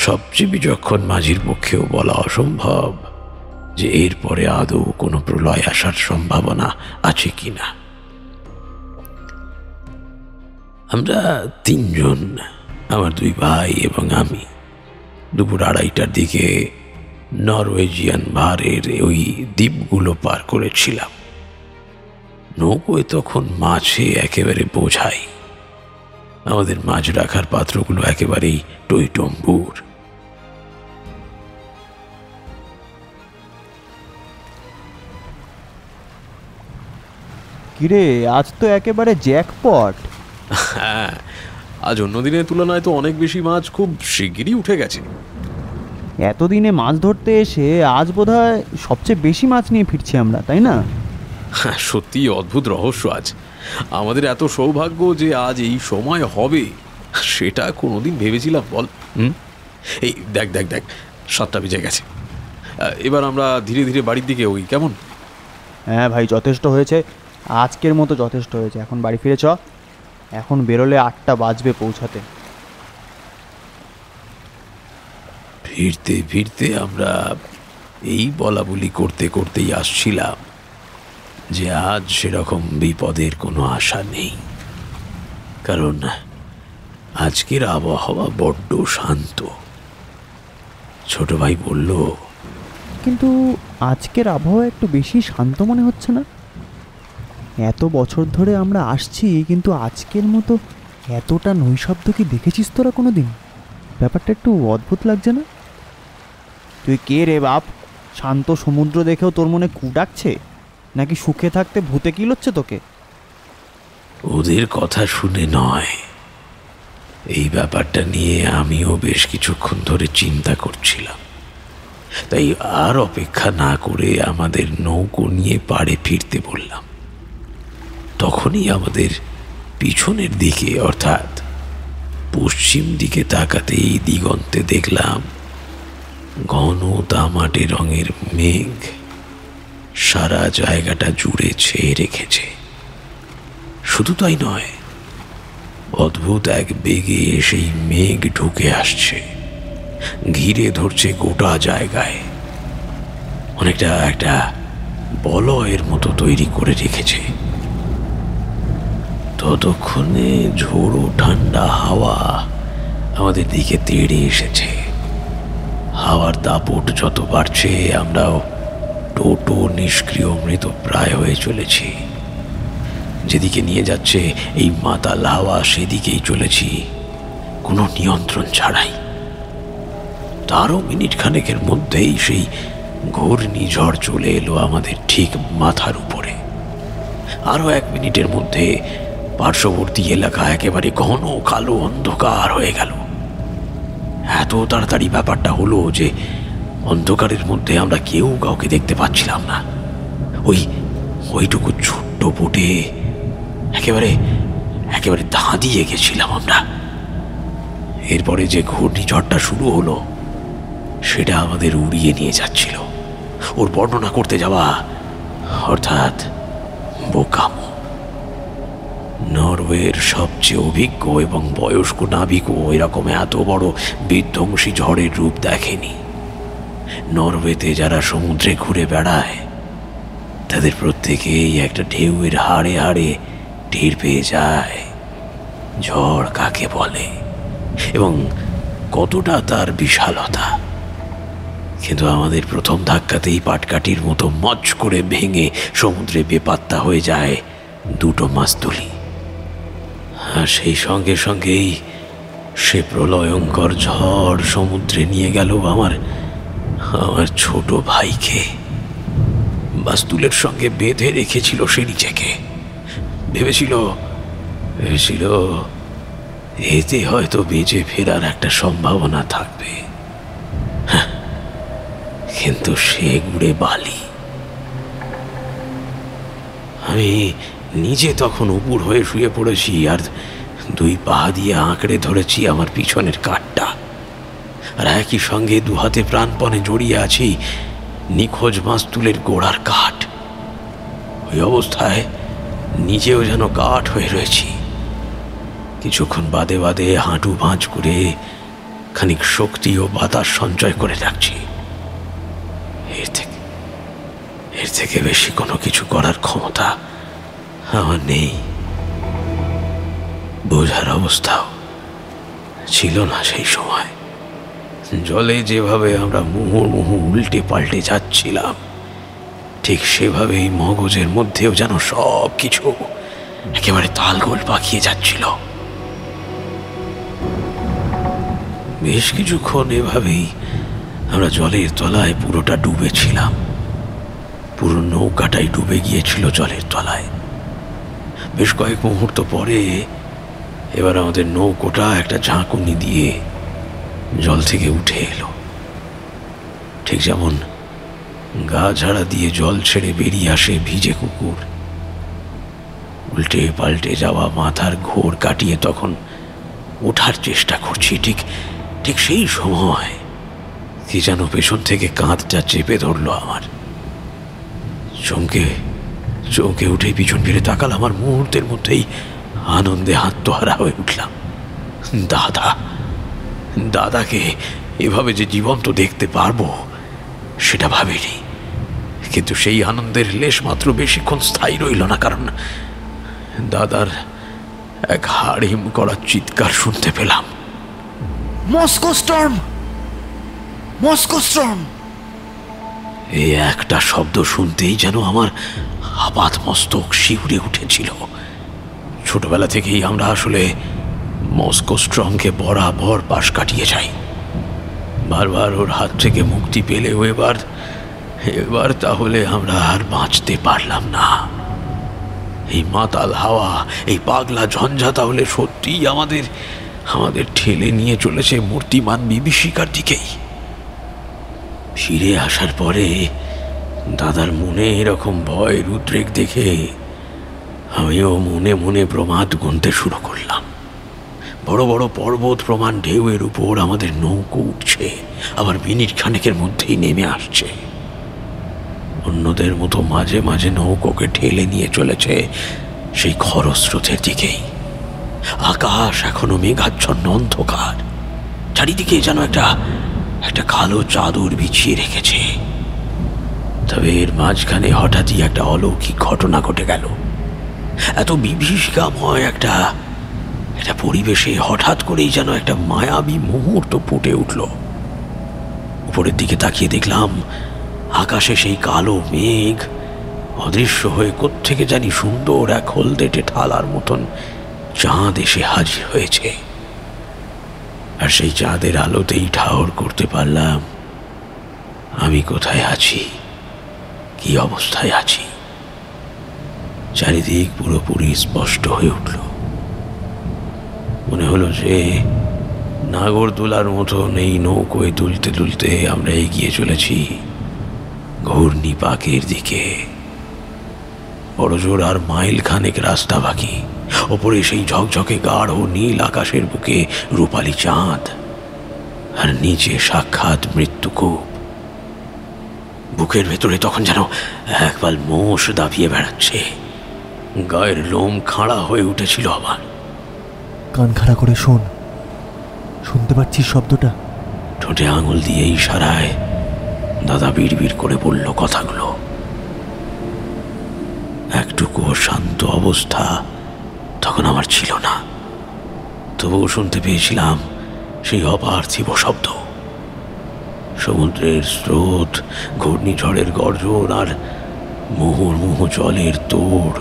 সবচেয়ে বিচক্ষণ মাঝির পক্ষেও বলা অসম্ভব যে এরপরে আদৌ কোনো প্রলয় আসার সম্ভাবনা আছে কিনা। আমরা তিনজন, আমার দুই ভাই এবং আমি, দুপুর 2:30টার দিকে নরওয়েজিয়ান ভারের ওই দ্বীপগুলো পার করেছিলাম। নৌকোয় তখন মাছে একেবারে বোঝাই। আমাদের মাছ রাখার পাত্রগুলো একেবারেই টইটম্বুর। কিরে, আজ তো একেবারে জ্যাকপট। হ্যাঁ, আজ অন্য দিনের তুলনায় তো অনেক বেশি মাছ খুব শিগগিরই উঠে গেছে। এতদিনে মাছ ধরতে এসে আজ বোধহয় সবচেয়ে বেশি মাছ নিয়ে ফিরছি আমরা, তাই না? হ্যাঁ, সত্যিই অদ্ভুত রহস্য আজ। আমাদের এত সৌভাগ্য যে আজ এই সময় হবে সেটা কোনোদিন ভেবেছিলাম বল? এই দেখ দেখ দেখ, 7টা বেজে গেছে। এবার আমরা ধীরে ধীরে বাড়ির দিকে ওই কেমন? হ্যাঁ ভাই, যথেষ্ট হয়েছে, আজকের মতো যথেষ্ট হয়েছে। এখন বাড়ি ফিরে চ, এখন বেরোলে 8টা বাজবে পৌঁছাতে। ফিরতে ফিরতে আমরা এই বলা বলি করতে করতেই আসছিলাম যে আজ সেরকম বিপদের কোনো আশা নেই, কারণ আজকের আবহাওয়া বড্ড শান্ত। ছোট ভাই বলল, কিন্তু আজকের আবহাওয়া একটু বেশি শান্ত মনে হচ্ছে না? এত বছর ধরে আমরা আসছি, কিন্তু আজকের মতো এতটা নৈশব্দ কি দেখেছিস তোরা কোনো দিন? ব্যাপারটা একটু অদ্ভুত লাগছে না? তুই কে রে বাপ? শান্ত সমুদ্র দেখেও তোর মনে কু ডাকছে, নাকি সুখে থাকতে ভূতে কিলোচ্ছে তোকে? ওদের কথা শুনে নয়, এই ব্যাপারটা নিয়ে আমিও বেশ কিছুক্ষণ ধরে চিন্তা করছিলাম। তাই আর অপেক্ষা না করে আমাদের নৌকো নিয়ে পাড়ে ফিরতে বললাম। তখনই আমাদের পিছনের দিকে, অর্থাৎ পশ্চিম দিকে তাকাতেই দিগন্তে দেখলাম ঘন তামাটে রঙের মেঘ সারা জায়গাটা জুড়ে ছেয়ে রেখেছে। শুধু তাই নয়, অদ্ভুত এক বেগে সেই মেঘ ঢুকে আসছে, ঘিরে ধরছে গোটা জায়গায়, অনেকটা একটা বলয়ের মতো তৈরি করে রেখেছে। ততক্ষণে ঝোড়ো ঠান্ডা হাওয়া আমাদের দিকে তেড়ে এসেছে। হাওয়ার দাপট যত বাড়ছে, আমরাও টোটো নিষ্ক্রিয় মৃত প্রায় হয়ে চলেছি। যেদিকে নিয়ে যাচ্ছে এই মাতাল হাওয়া, সেদিকেই চলেছি কোনো নিয়ন্ত্রণ ছাড়াই। তারও মিনিট খানেকের মধ্যেই সেই ঘূর্ণিঝড় চলে এলো আমাদের ঠিক মাথার উপরে। আরও 1 মিনিটের মধ্যে পার্শ্ববর্তী এলাকা একেবারে ঘন কালো অন্ধকার হয়ে গেল। এত তাড়াতাড়ি ব্যাপারটা হলো যে অন্ধকারের মধ্যে আমরা কেউ কাউকে দেখতে পাচ্ছিলাম না। ওইটুকু ছোট্ট বোটে একেবারে একেবারে দাঁড়িয়ে গেছিলাম আমরা। এরপরে যে ঘূর্ণিঝড়টা শুরু হলো সেটা আমাদের উড়িয়ে নিয়ে যাচ্ছিল। ওর বর্ণনা করতে যাওয়া অর্থাৎ বোকামো। নরওয়ের সবচেয়ে অভিজ্ঞ এবং বয়স্ক নাবিকও এরকম এত বড় বিধ্বংসী ঝড়ের রূপ দেখেনি। নরওয়েতে যারা সমুদ্রে ঘুরে বেড়ায় তাদের প্রত্যেকেই একটা ঢেউয়ের হাড়ে হাড়ে টের পেয়ে যায় ঝড় কাকে বলে এবং কতটা তার বিশালতা। কিন্তু আমাদের প্রথম ধাক্কাতেই পাটকাঠির মতো মচ করে ভেঙে সমুদ্রে বেপাত্তা হয়ে যায় 2টো মাছতুলি। আর সেই সঙ্গে সঙ্গেই সে প্রলয়ঙ্কর ঝড় সমুদ্রে নিয়ে গেল আমার ছোট ভাইকে। মাছতুলের সঙ্গে বেঁধে রেখেছিল সে নিজেকে। ভেবেছিল এতে হয়তো বেঁচে ফেরার একটা সম্ভাবনা থাকবে, কিন্তু সে গুড়ে বালি। আমি নিজে তখন উপুর হয়ে শুয়ে পড়েছি আর দুই পা দিয়ে আঁকড়ে ধরেছি আমার পিছনের কাঠটা, আর একই সঙ্গে দু হাতে প্রাণপণে জড়িয়ে আছি নিখোঁজ মাস্তুলের গোড়ার কাঠ। ওই অবস্থায় নিজেও যেন কাঠ হয়ে রয়েছি। কিছুক্ষণ বাদে বাদে হাঁটু ভাঁজ করে খানিক শক্তি ও বাতাস সঞ্চয় করে রাখছি। এর থেকে বেশি কোনো কিছু করার ক্ষমতা আমার নেই। বোঝার অবস্থাও ছিল না সেই সময়। জলে যেভাবে আমরা মুহুর্মুহু উল্টে পাল্টে যাচ্ছিলাম, ঠিক সেভাবেই মগজের মধ্যেও যেন সব কিছু একেবারে তালগোল পাকিয়ে যাচ্ছিল। বেশ কিছুক্ষণ এভাবেই আমরা জলের তলায় পুরোটা ডুবেছিলাম। পুরো নৌকাটাই ডুবে গিয়েছিল জলের তলায়। বেশ কয়েক মুহূর্ত পরে এবার আমাদের নৌকোটা একটা ঝাঁকুনি দিয়ে জল থেকে উঠে এলো। ঠিক যেমন গা ঝাড়া দিয়ে জল ছেড়ে বেরিয়ে আসে ভিজে কুকুর। উল্টে পাল্টে যাওয়া মাথার ঘোর কাটিয়ে তখন ওঠার চেষ্টা করছি। ঠিক সেই সময় কি যেন পেছন থেকে কাঁধটা চেপে ধরলো আমার। চমকে উঠে পিছন ফিরে তাকাল। আমার মুহূর্তের মধ্যেই আনন্দে আত্মহারা হয়ে উঠলাম। দাদাকে এভাবে যে জীবন্ত দেখতে পারবো সেটা ভাবিনি। কিন্তু সেই আনন্দের লেশ মাত্র বেশিক্ষণ স্থায়ী রইল না, কারণ দাদার এক হাড়িম করা চিৎকার শুনতে পেলাম। Moscow storm! Moscow storm! এই একটা শব্দ শুনতেই যেন আমার আপাত মস্তক শিউরে উঠেছিল। ছোটবেলা থেকেই আমরা আসলে মস্কো স্টর্মকে বরাবর পাশ কাটিয়ে যাই। বারবার ওর হাত থেকে মুক্তি পেলেও এবার তাহলে আমরা আর বাঁচতে পারলাম না। এই মাতাল হাওয়া, এই পাগলা ঝঞ্ঝা তাহলে সত্যিই আমাদের ঠেলে নিয়ে চলেছে মূর্তিমান বিভীষিকার দিকেই। ফিরে আসার পরে দাদার মনে এরকম ভয়ের উদ্রেক দেখে আমিও মনে মনে প্রমাদ গুনতে শুরু করলাম। বড় বড় পর্বত প্রমাণ ঢেউয়ের উপর আমাদের নৌকো উঠছে, আবার মিনিট খানেকের মধ্যেই নেমে আসছে। অন্যদের মতো মাঝে মাঝে নৌকোকে ঠেলে নিয়ে চলেছে সেই খরস্রোতের দিকেই। আকাশ এখনো মেঘাচ্ছন্ন অন্ধকার, চারিদিকে যেন একটা কালো চাদর বিছিয়ে রেখেছে। তবে এর মাঝখানে হঠাৎই একটা অলৌকিক ঘটনা ঘটে গেল। এত বিভীষিকাময় একটা পরিবেশে হঠাৎ করেই যেন একটা মায়াবী মুহূর্ত ফুটে উঠল। উপরের দিকে তাকিয়ে দেখলাম আকাশে সেই কালো মেঘ অদৃশ্য হয়ে কোত্থেকে জানি সুন্দর এক হলদেটে ঠালার মতন চাঁদ এসে হাজির হয়েছে। আর সেই চাঁদের আলোতেই ঠাহর করতে পারলাম আমি কোথায় আছি, কি অবস্থায় আছি। চারিদিক পুরোপুরি স্পষ্ট হয়ে উঠল। মনে হলো যে নাগরদোলার মতন এই নৌকোয় দুলতে দুলতে আমরা এগিয়ে চলেছি ঘূর্ণিপাকের দিকে। বড়জোর আর মাইল খানেক রাস্তা বাকি। ওপরে সেই ঝকঝকে গাঢ় নীল আকাশের বুকে রূপালী চাঁদ, আর নিচে সাক্ষাৎ মৃত্যুকূপ। বুকের ভেতরে তখন যেন একপাল মোষ দাপিয়ে বেড়াচ্ছে। গায়ের লোম খাড়া হয়ে উঠেছিল আমার। কান খাড়া করে শোন, শুনতে পাচ্ছিস শব্দটা? ঠোঁটে আঙুল দিয়ে ইশারায় দাদা বিড়বিড় করে বলল কথাগুলো। একটুকুও শান্ত অবস্থা তখন আমার ছিল না, তবুও শুনতে পেয়েছিলাম সেই অপার্থিব শব্দ। সমুদ্রের স্রোত, ঘূর্ণিঝড়ের গর্জন আর মুহুর্মুহু জলের তোড়,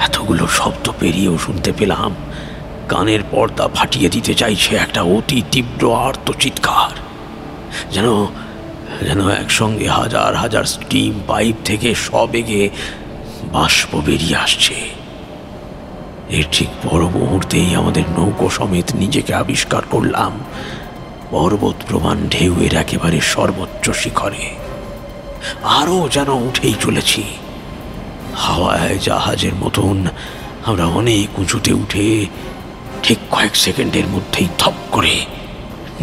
এতগুলো শব্দ পেরিয়েও শুনতে পেলাম কানের পর্দা ফাটিয়ে দিতে চাইছে একটা অতি তীব্র আর্ত চিৎকার। যেন একসঙ্গে হাজার হাজার স্টিম পাইপ থেকে সবেগে বাষ্প বেরিয়ে আসছে। এর ঠিক বড় মুহূর্তেই আমাদের নৌকো সমেত নিজেকে আবিষ্কার করলাম পর্বত প্রমাণ ঢেউয়ের একেবারে সর্বোচ্চ শিখরে। আরও যেন উঠেই চলেছি। হাওয়ায় জাহাজের মতন আমরা অনেক উঁচুতে উঠে ঠিক কয়েক সেকেন্ডের মধ্যেই থপ করে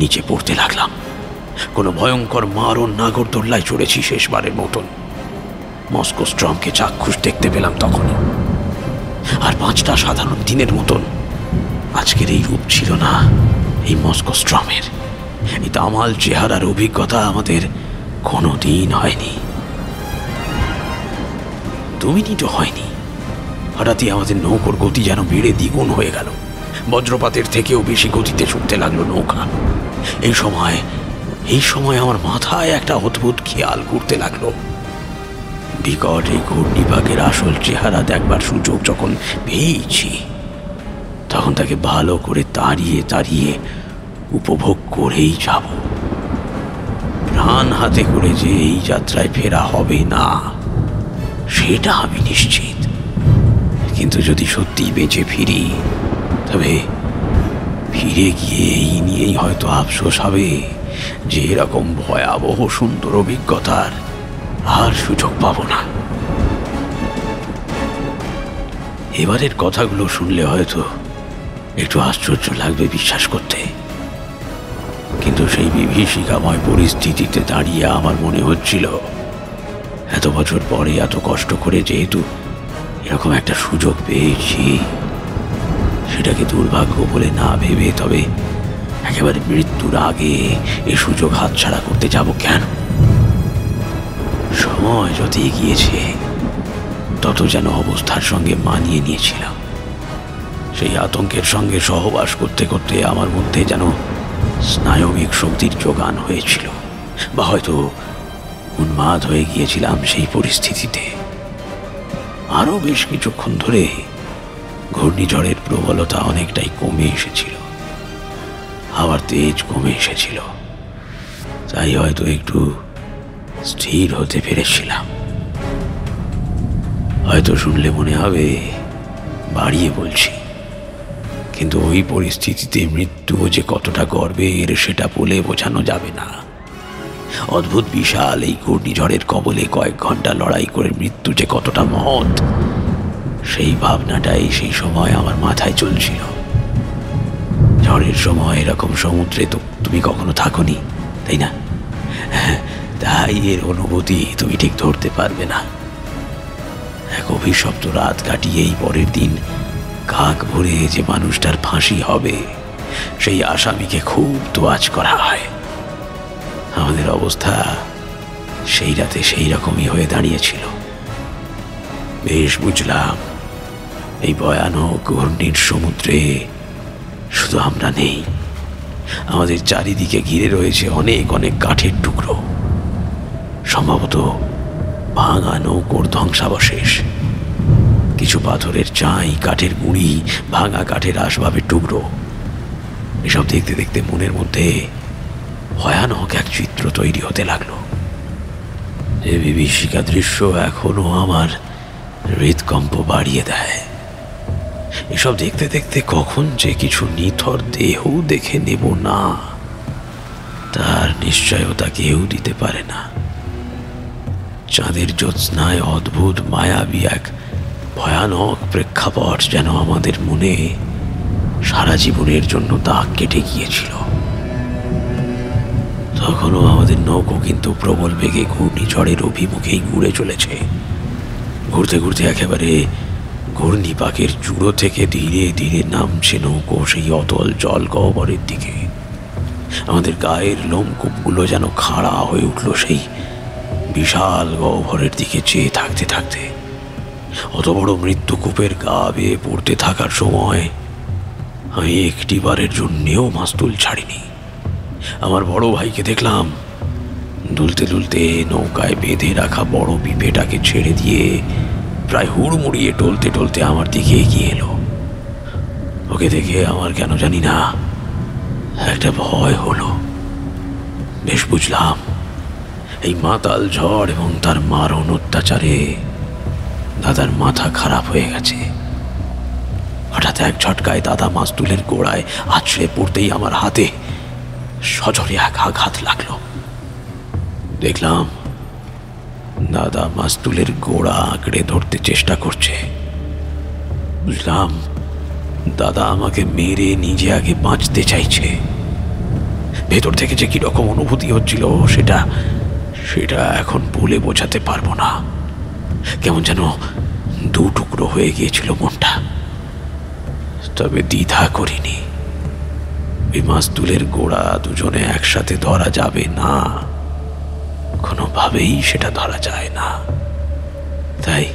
নিচে পড়তে লাগলাম। কোনো ভয়ঙ্কর মারণ নাগরদোল্লায় চড়েছি শেষবারের মতন। মস্কো স্ট্রমকে চাক্ষুষ দেখতে পেলাম তখনই। আর 5টা সাধারণ দিনের মতন আজকের এই রূপ ছিল না এই মস্কো স্ট্রমের। এই দামাল চেহারার অভিজ্ঞতা আমাদের কোনো দিন হয়নি, 2 মিনিটও হয়নি। হঠাৎই আমাদের নৌকোর গতি যেন বেড়ে দ্বিগুণ হয়ে গেল। বজ্রপাতের থেকেও বেশি গতিতে ছুটতে লাগলো নৌকা। এই সময় আমার মাথায় একটা অদ্ভুত খেয়াল ঘুরতে লাগলো। বিকট এই ঘূর্ণিপাকের আসল চেহারা দেখবার সুযোগ যখন পেয়েছি, তখন তাকে ভালো করে তাড়িয়ে তাড়িয়ে উপভোগ করেই যাব। প্রাণ হাতে করে যে এই যাত্রায় ফেরা হবে না সেটা আমি নিশ্চিত। কিন্তু যদি সত্যি বেঁচে ফিরি, তবে ফিরে গিয়ে এই নিয়েই হয়তো আফসোস হবে যে এরকম ভয়াবহ সুন্দর অভিজ্ঞতার আর সুযোগ পাবো না। এবারের কথাগুলো শুনলে হয়তো একটু আশ্চর্য লাগবে বিশ্বাস করতে, কিন্তু সেই বিভীষিকাময় পরিস্থিতিতে দাঁড়িয়ে আমার মনে হচ্ছিল এত বছর পরে এত কষ্ট করে যেহেতু এরকম একটা সুযোগ পেয়েছি, সেটাকে দুর্ভাগ্য বলে না ভেবে তবে একেবারে মৃত্যুর আগে এই সুযোগ হাতছাড়া করতে যাব কেন? সময় যত এগিয়েছে তত যেন অবস্থার সঙ্গে মানিয়ে নিয়েছিলাম। সেই আতঙ্কের সঙ্গে সহবাস করতে করতে আমার মধ্যে যেন স্নায়বিক শক্তির যোগান হয়েছিল, বা হয়তো উন্মাদ হয়ে গিয়েছিলাম সেই পরিস্থিতিতে। আরও বেশ কিছুক্ষণ ধরে ঘূর্ণিঝড়ের প্রবলতা অনেকটাই কমে এসেছিল, আবার তেজ কমে এসেছিল, তাই হয়তো একটু স্থির হতে পেরেছিলাম। হয়তো শুনলে মনে হবে বাড়িয়ে বলছি, কিন্তু ওই পরিস্থিতিতে মৃত্যুও যে কতটা গর্বের সেটা বলে বোঝানো যাবে না। অদ্ভুত বিশাল এই ঘূর্ণিঝড়ের কবলে কয়েক ঘন্টা লড়াই করে মৃত্যু যে কতটা মহৎ, সেই ভাবনাটাই সেই সময় আমার মাথায় চলছিল। ঝড়ের সময় এরকম সমুদ্রে তো তুমি কখনো থাকোনি, তাই না? তাই এর অনুভূতি তুমি ঠিক ধরতে পারবে না। এক অভিশপ্ত রাত কাটিয়েই পরের দিন কাক ভরে যে মানুষটার ফাঁসি হবে সেই আসামিকে খুব তোয়াজ করা হয়। আমাদের অবস্থা সেই রাতে সেই রকমই হয়ে দাঁড়িয়েছিল। বেশ বুঝলাম, এই ভয়ানক ঘূর্ণির সমুদ্রে শুধু আমরা নেই, আমাদের চারিদিকে ঘিরে রয়েছে অনেক অনেক কাঠের টুকরো, সম্ভবত ভাঙা নৌকোর ধ্বংসাবশেষ, কিছু পাথরের চাই, কাঠের গুঁড়ি, ভাঙা কাঠের আসবাবের টুকরো। এসব দেখতে দেখতে মনের মধ্যে ভয়ানক এক চিত্র তৈরি হতে লাগলো। যে বিভীষিকা দৃশ্য এখনো আমার হৃদকম্প বাড়িয়ে দেয়। এসব দেখতে দেখতে কখন যে কিছু নিথর দেহ দেখে নেব না, তার নিশ্চয়তা কেউ দিতে পারে না। চাঁদের জ্যোৎস্নায় অদ্ভুত মায়াবী এক ভয়ানক প্রেক্ষাপট যেন আমাদের মনে সারা জীবনের জন্য দাগ কেটে গিয়েছিল। তখনও আমাদের নৌকো কিন্তু প্রবল বেগে ঘূর্ণিঝড়ের অভিমুখেই ঘুরে চলেছে। ঘুরতে ঘুরতে একেবারে ঘূর্ণিপাকের চূড়ো থেকে ধীরে ধীরে নামছে নৌকো সেই অতল জল গহ্বরের দিকে। আমাদের গায়ের লোমকূপগুলো যেন খাড়া হয়ে উঠল সেই বিশাল গহ্বরের দিকে চেয়ে থাকতে থাকতে। অত বড় মৃত্যুকূপের গা বেয়ে পড়তে থাকার সময় আমি একটিবারের জন্যেও মাস্তুল ছাড়িনি। আমার বড় ভাইকে দেখলাম দুলতে দুলতে নৌকায় বেঁধে রাখা বড় পিপেটাকে ছেড়ে দিয়ে প্রায় হুড়মুড়িয়ে টলতে টলতে আমার দিকে এগিয়ে এলো। ওকে দেখে আমার কেন জানি না একটা ভয় হলো। বেশ বুঝলাম, এই মাতাল ঝড় এবং তার মারণ অত্যাচারে দাদার মাথা খারাপ হয়ে গেছে। হঠাৎ এক ঝটকায় দাদা মাস্তুলের গোড়ায় আছড়ে পড়তেই আমার হাতে সজোরে এক আঘাত লাগলো। দেখলাম দাদা মাস্তুলের গোড়া আঁকড়ে ধরতে চেষ্টা করছে। বুঝলাম দাদা আমাকে মেরে নিজে আগে বাঁচতে চাইছে। ভেতর থেকে যে কিরকম অনুভূতি হচ্ছিল সেটা এখন বলে বোঝাতে পারবো না। কেমন যেন দু টুকরো হয়ে গিয়েছিল মনটা। তবে দ্বিধা করিনি। ওই মাস্তুলের গোড়া দুজনে একসাথে ধরা যাবে না, কোনোভাবেই সেটা ধরা যায় না। তাই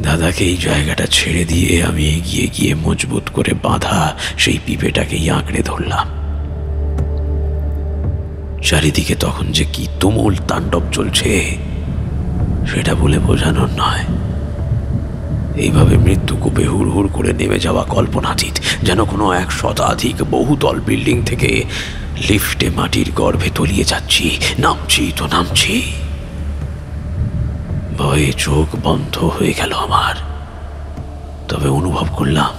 দাদাকে এই জায়গাটা ছেড়ে দিয়ে আমি এগিয়ে গিয়ে মজবুত করে বাঁধা সেই পিপেটাকেই আঁকড়ে ধরলাম। চারিদিকে তখন যে কি তুমুল তাণ্ডব চলছে সেটা বলে বোঝানোর নয়। এইভাবে মৃত্যুকূপে হুড় করে নেমে যাওয়া কল্পনাতীত, যেন কোনো 100 শতাধিক বহুতল বিল্ডিং থেকে লিফটে মাটির গর্ভে তলিয়ে যাচ্ছি, নামছি তো নামছি। ভয়ে চোখ বন্ধ হয়ে গেল আমার। তবে অনুভব করলাম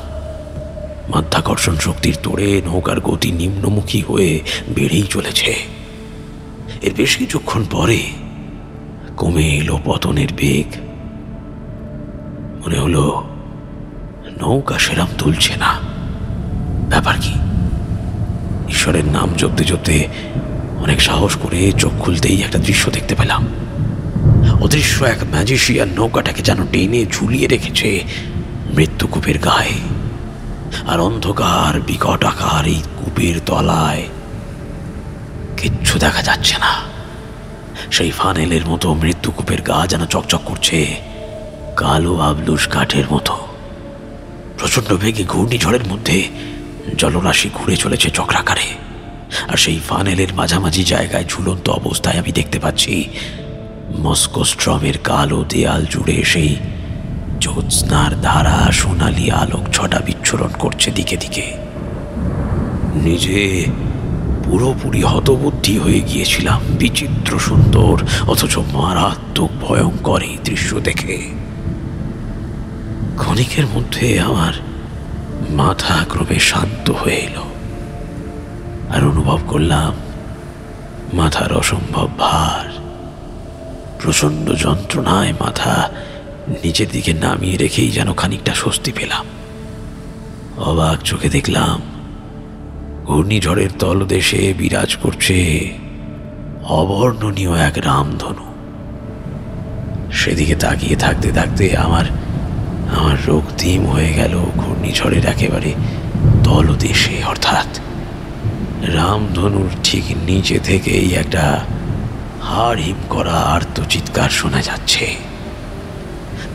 মাধ্যাকর্ষণ শক্তির তোড়ে নৌকার গতি নিম্নমুখী হয়ে বেড়েই চলেছে। এর বেশ কিছুক্ষণ পরে কমে এলো পতনের বেগ। মনে হলো নৌকা সেরাম তুলছে না। ব্যাপার কি? ঈশ্বরের নাম জপতে জপতে অনেক সাহস করে চোখ খুলতেই একটা দৃশ্য দেখতে পেলাম। অদৃশ্য এক ম্যাজিশিয়ান নৌকাটাকে যেন টেনে ঝুলিয়ে রেখেছে মৃত্যুকূপের গায়ে। আর অন্ধকার বিকট আকার এই কূপের তলায় কিচ্ছু দেখা যাচ্ছে না। সেই ফানেলের মতো মৃত্যুকূপের গা যেন চকচক করছে কালো আবলুস কাঠের মতো। প্রচন্ড বেগে ঘূর্ণিঝড়ের মধ্যে জলরাশি ঘুরে চলেছে চক্রাকারে। আর সেই ফানেলের মাঝামাঝি জায়গায় ঝুলন্ত অবস্থায় আমি দেখতে পাচ্ছি মস্কো স্ট্রমের কালো দেয়াল জুড়ে সেই জ্যোৎস্নার ধারা সোনালি আলোক ছটা বিচ্ছুরণ করছে দিকে দিকে। নিজে পুরোপুরি হতবুদ্ধি হয়ে গিয়েছিলাম বিচিত্র সুন্দর অথচ মারাত্মক ভয়ঙ্কর এই দৃশ্য দেখে। ক্ষণিকের মধ্যে আমার মাথা ক্রমে শান্ত হয়ে এলো। আর অনুভব করলাম মাথার অসম্ভব ভার। প্রচন্ড যন্ত্রণায় মাথা নিচের দিকে নামিয়ে রেখেই যেন খানিকটা স্বস্তি পেলাম। অবাক চোখে দেখলাম ঘূর্ণিঝড়ের তলদেশে বিরাজ করছে অবর্ণনীয় এক রামধনু। সেদিকে তাকিয়ে থাকতে থাকতে আমার রক্তিম হয়ে গেল ঘূর্ণিঝড়ের একেবারে তলদেশে, অর্থাৎ রামধনুর ঠিক নিচে থেকেই একটা হাড় হিম করা আর্তচিৎকার শোনা যাচ্ছে।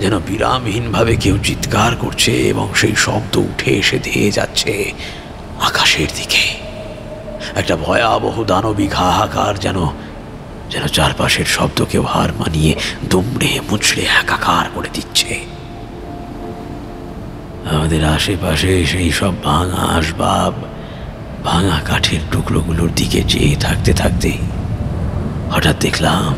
যেন বিরামহীনভাবে কেউ চিৎকার করছে এবং সেই শব্দ উঠে এসে ধেয়ে যাচ্ছে আকাশের দিকে। একটা ভয়াবহ দানবিক হাহাকার যেন চারপাশের শব্দকেও হার মানিয়ে দুমড়ে মুচড়ে একাকার করে দিচ্ছে। আমাদের আশেপাশে সেই সব ভাঙা আসবাব, ভাঙা কাঠের টুকরোগুলোর দিকে চেয়ে থাকতে থাকতে হঠাৎ দেখলাম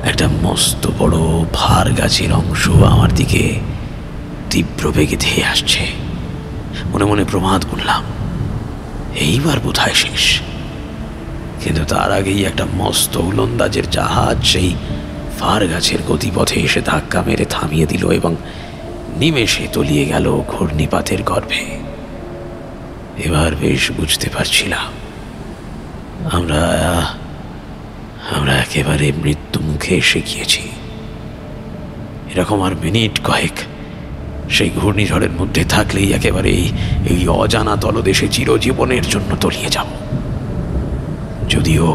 একটা মস্ত বড় ভার গাছের অংশ আমার দিকে তীব্র বেগে ধেয়ে আসছে। মনে মনে প্রমাদ করলাম এইবার বোধহয় শেষ। কিন্তু তার আগেই একটা মস্ত উলন্দাজের জাহাজ সেই ভার গাছের গতিপথে এসে ধাক্কা মেরে থামিয়ে দিল এবং নিমেষে তলিয়ে গেল ঘূর্ণিপাতের গর্ভে। এবার বেশ বুঝতে পারছিলাম আমরা একেবারে মৃত্যু মুখে এসে গিয়েছি। এরকম আর মিনিট কয়েক সেই ঘূর্ণিঝড়ের মধ্যে থাকলেই একেবারে এই অজানা তলদেশে চিরজীবনের জন্য তলিয়ে যাব। যদিও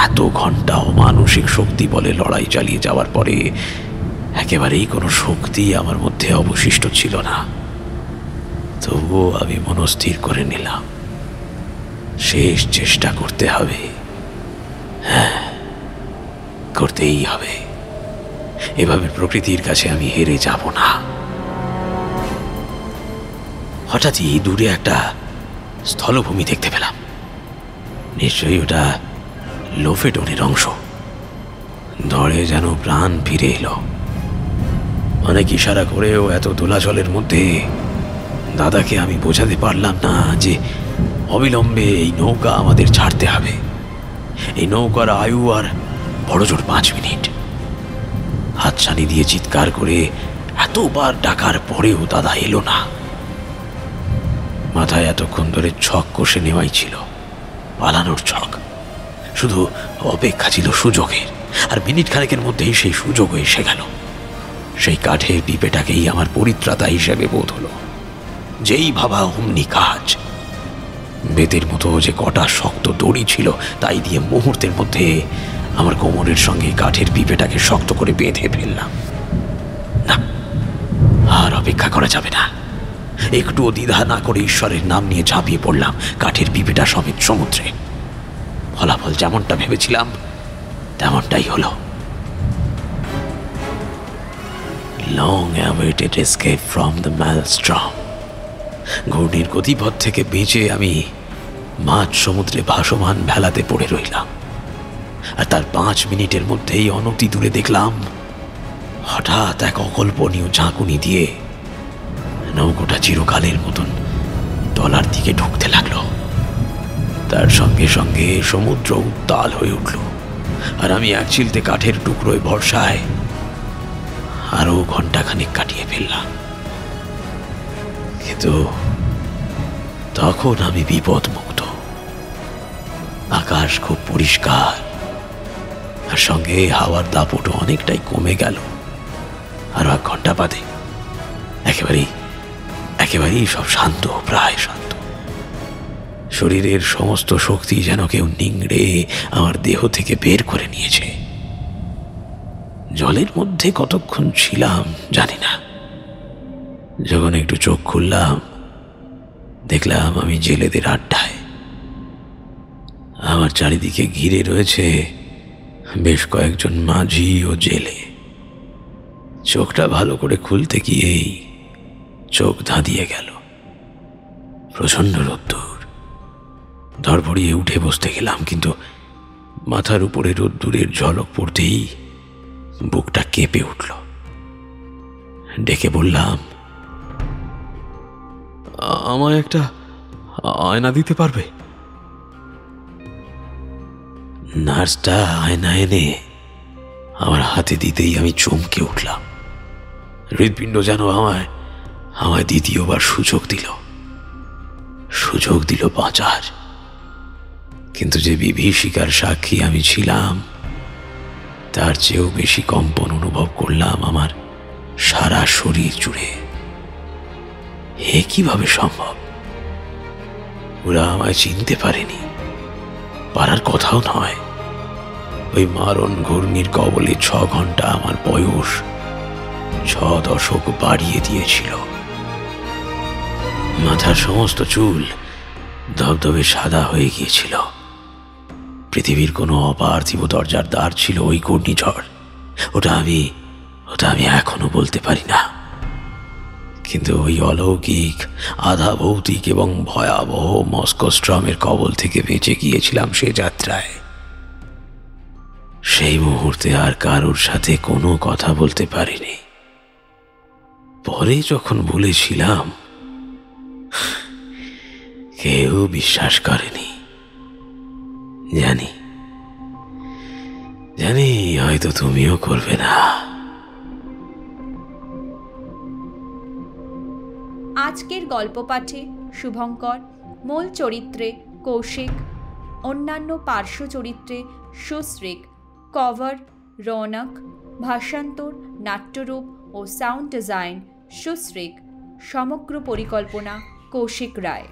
এত ঘন্টা অমানসিক শক্তি বলে লড়াই চালিয়ে যাওয়ার পরে একেবারেই কোনো শক্তি আমার মধ্যে অবশিষ্ট ছিল না, তবুও আমি মনস্থির করে নিলাম শেষ চেষ্টা করতে হবে। হ্যাঁ, করতেই হবে। এভাবে প্রকৃতির কাছে আমি হেরে যাব না। হঠাৎই দূরে একটা স্থলভূমি দেখতে পেলাম। নিশ্চয়ই ওটা লোফেডনের অংশ। ধরে যেন প্রাণ ফিরে এলো। অনেক ইশারা করেও এত দোলাচলের মধ্যে দাদাকে আমি বোঝাতে পারলাম না যে অবিলম্বে এই নৌকা আমাদের ছাড়তে হবে। এই নৌকার আয়ু আর বড় জোর 5 মিনিট। হাতছানি দিয়ে চিৎকার করে এতবার ডাকার পরেও দাদা এলো না। মাথায় এতক্ষণ ধরে ছক কষে নেওয়াই ছিল, পালানোর ছক। শুধু অপেক্ষা ছিল সুযোগের, আর মিনিট খানেকের মধ্যেই সেই সুযোগও এসে গেল। সেই কাঠের পিঁপেটাকেই আমার পরিত্রাতা হিসেবে বোধ হলো। যেই ভাবা অমনি কাজ। বেতের মতো যে কটা শক্ত দড়ি ছিল তাই দিয়ে মুহূর্তের মধ্যে আমার কোমরের সঙ্গে কাঠের পিঁপেটাকে শক্ত করে বেঁধে ফেললাম। না, আর অপেক্ষা করা যাবে না। একটুও দ্বিধা না করে ঈশ্বরের নাম নিয়ে ঝাঁপিয়ে পড়লাম কাঠের পিঁপেটা সমেত সমুদ্রে। ফলাফল যেমনটা ভেবেছিলাম তেমনটাই হলো। Long awaited escape from the maelstrom. ঘূর্ণির গতিপথ থেকে বেঁচে আমি মাঝ সমুদ্রে ভাসমান ভেলাতে পড়ে রইলাম। আর তার 5 মিনিটের মধ্যেই অনতি দূরে দেখলাম হঠাৎ এক অকল্পনীয় ঝাঁকুনি দিয়ে নৌকোটা চিরকালের মতন তলার দিকে ঢুকতে লাগলো। তার সঙ্গে সঙ্গে সমুদ্র উত্তাল হয়ে উঠল, আর আমি এক চিলতে কাঠের টুকরোয় ভরসায় আরো ঘন্টাখানেক কাটিয়ে ফেললাম। কিন্তু তখন আমি বিপদমুক্ত। আকাশ খুব পরিষ্কার, আর সঙ্গে হাওয়ার দাপটও অনেকটাই কমে গেল। আর 1 ঘন্টা বাদে একেবারেই সব শান্ত, প্রায় শান্ত। শরীরের সমস্ত শক্তি যেন কেউ নিংড়ে আমার দেহ থেকে বের করে নিয়েছে। জলের মধ্যে কতক্ষণ ছিলাম জানি না। যখন একটু চোখ খুললাম দেখলাম আমি জেলেদের আড্ডায়। আমার চারিদিকে ঘিরে রয়েছে বেশ কয়েকজন মাঝি ও জেলে। চোখটা ভালো করে খুলতে গিয়েই চোখ ধাঁধিয়ে গেল। প্রচন্ড রোদ্দুর। ধড়ফড়িয়ে উঠে বসতে গেলাম, কিন্তু মাথার উপরে রোদ্দুরের ঝলক পড়তেই বুকটা কেঁপে উঠল। ডেকে বললাম, আমায় একটা আয়না দিতে পারবে? নার্সটা আয়না এনে আমার হাতে দিতেই আমি চমকে উঠলাম। হৃৎপিণ্ড যেন আমায় দ্বিতীয়বার সুযোগ দিল বাঁচার। কিন্তু যে বিভীষিকার সাক্ষী আমি ছিলাম তার চেয়েও বেশি কম্পন অনুভব করলাম আমার সারা শরীর জুড়ে। এ কিভাবে সম্ভব? ওরা আমায় চিনতে পারেনি, পারার কথাও নয়। ওই মারণ ঘূর্ণির কবলে 6 ঘন্টা আমার বয়স 6 দশক বাড়িয়ে দিয়েছিল। মাথার সমস্ত চুল ধবধবে সাদা হয়ে গিয়েছিল। পৃথিবীর কোনো অপার্থিব দরজার দ্বার ছিল ওই ঘূর্ণিঝড়। ওটা আমি এখনো বলতে পারি না। কিন্তু ওই অলৌকিক, আধা ভৌতিক এবং ভয়াবহ মস্কোস্ট্রমের কবল থেকে বেঁচে গিয়েছিলাম সে যাত্রায়। সেই মুহূর্তে আর কারোর সাথে কোনো কথা বলতে পারিনি। পরে যখন বলেছিলাম কেউ বিশ্বাস করেনি। জানি হয়তো তুমিও করবে না। আজকের গল্প পাঠে শুভঙ্কর, মূল চরিত্রে কৌশিক, অন্যান্য পার্শ্ব চরিত্রে সুশ্রীক, কভার রৌনক, ভাষান্তর, নাট্যরূপ ও সাউন্ড ডিজাইন সুশ্রীক, সমগ্র পরিকল্পনা কৌশিক রায়।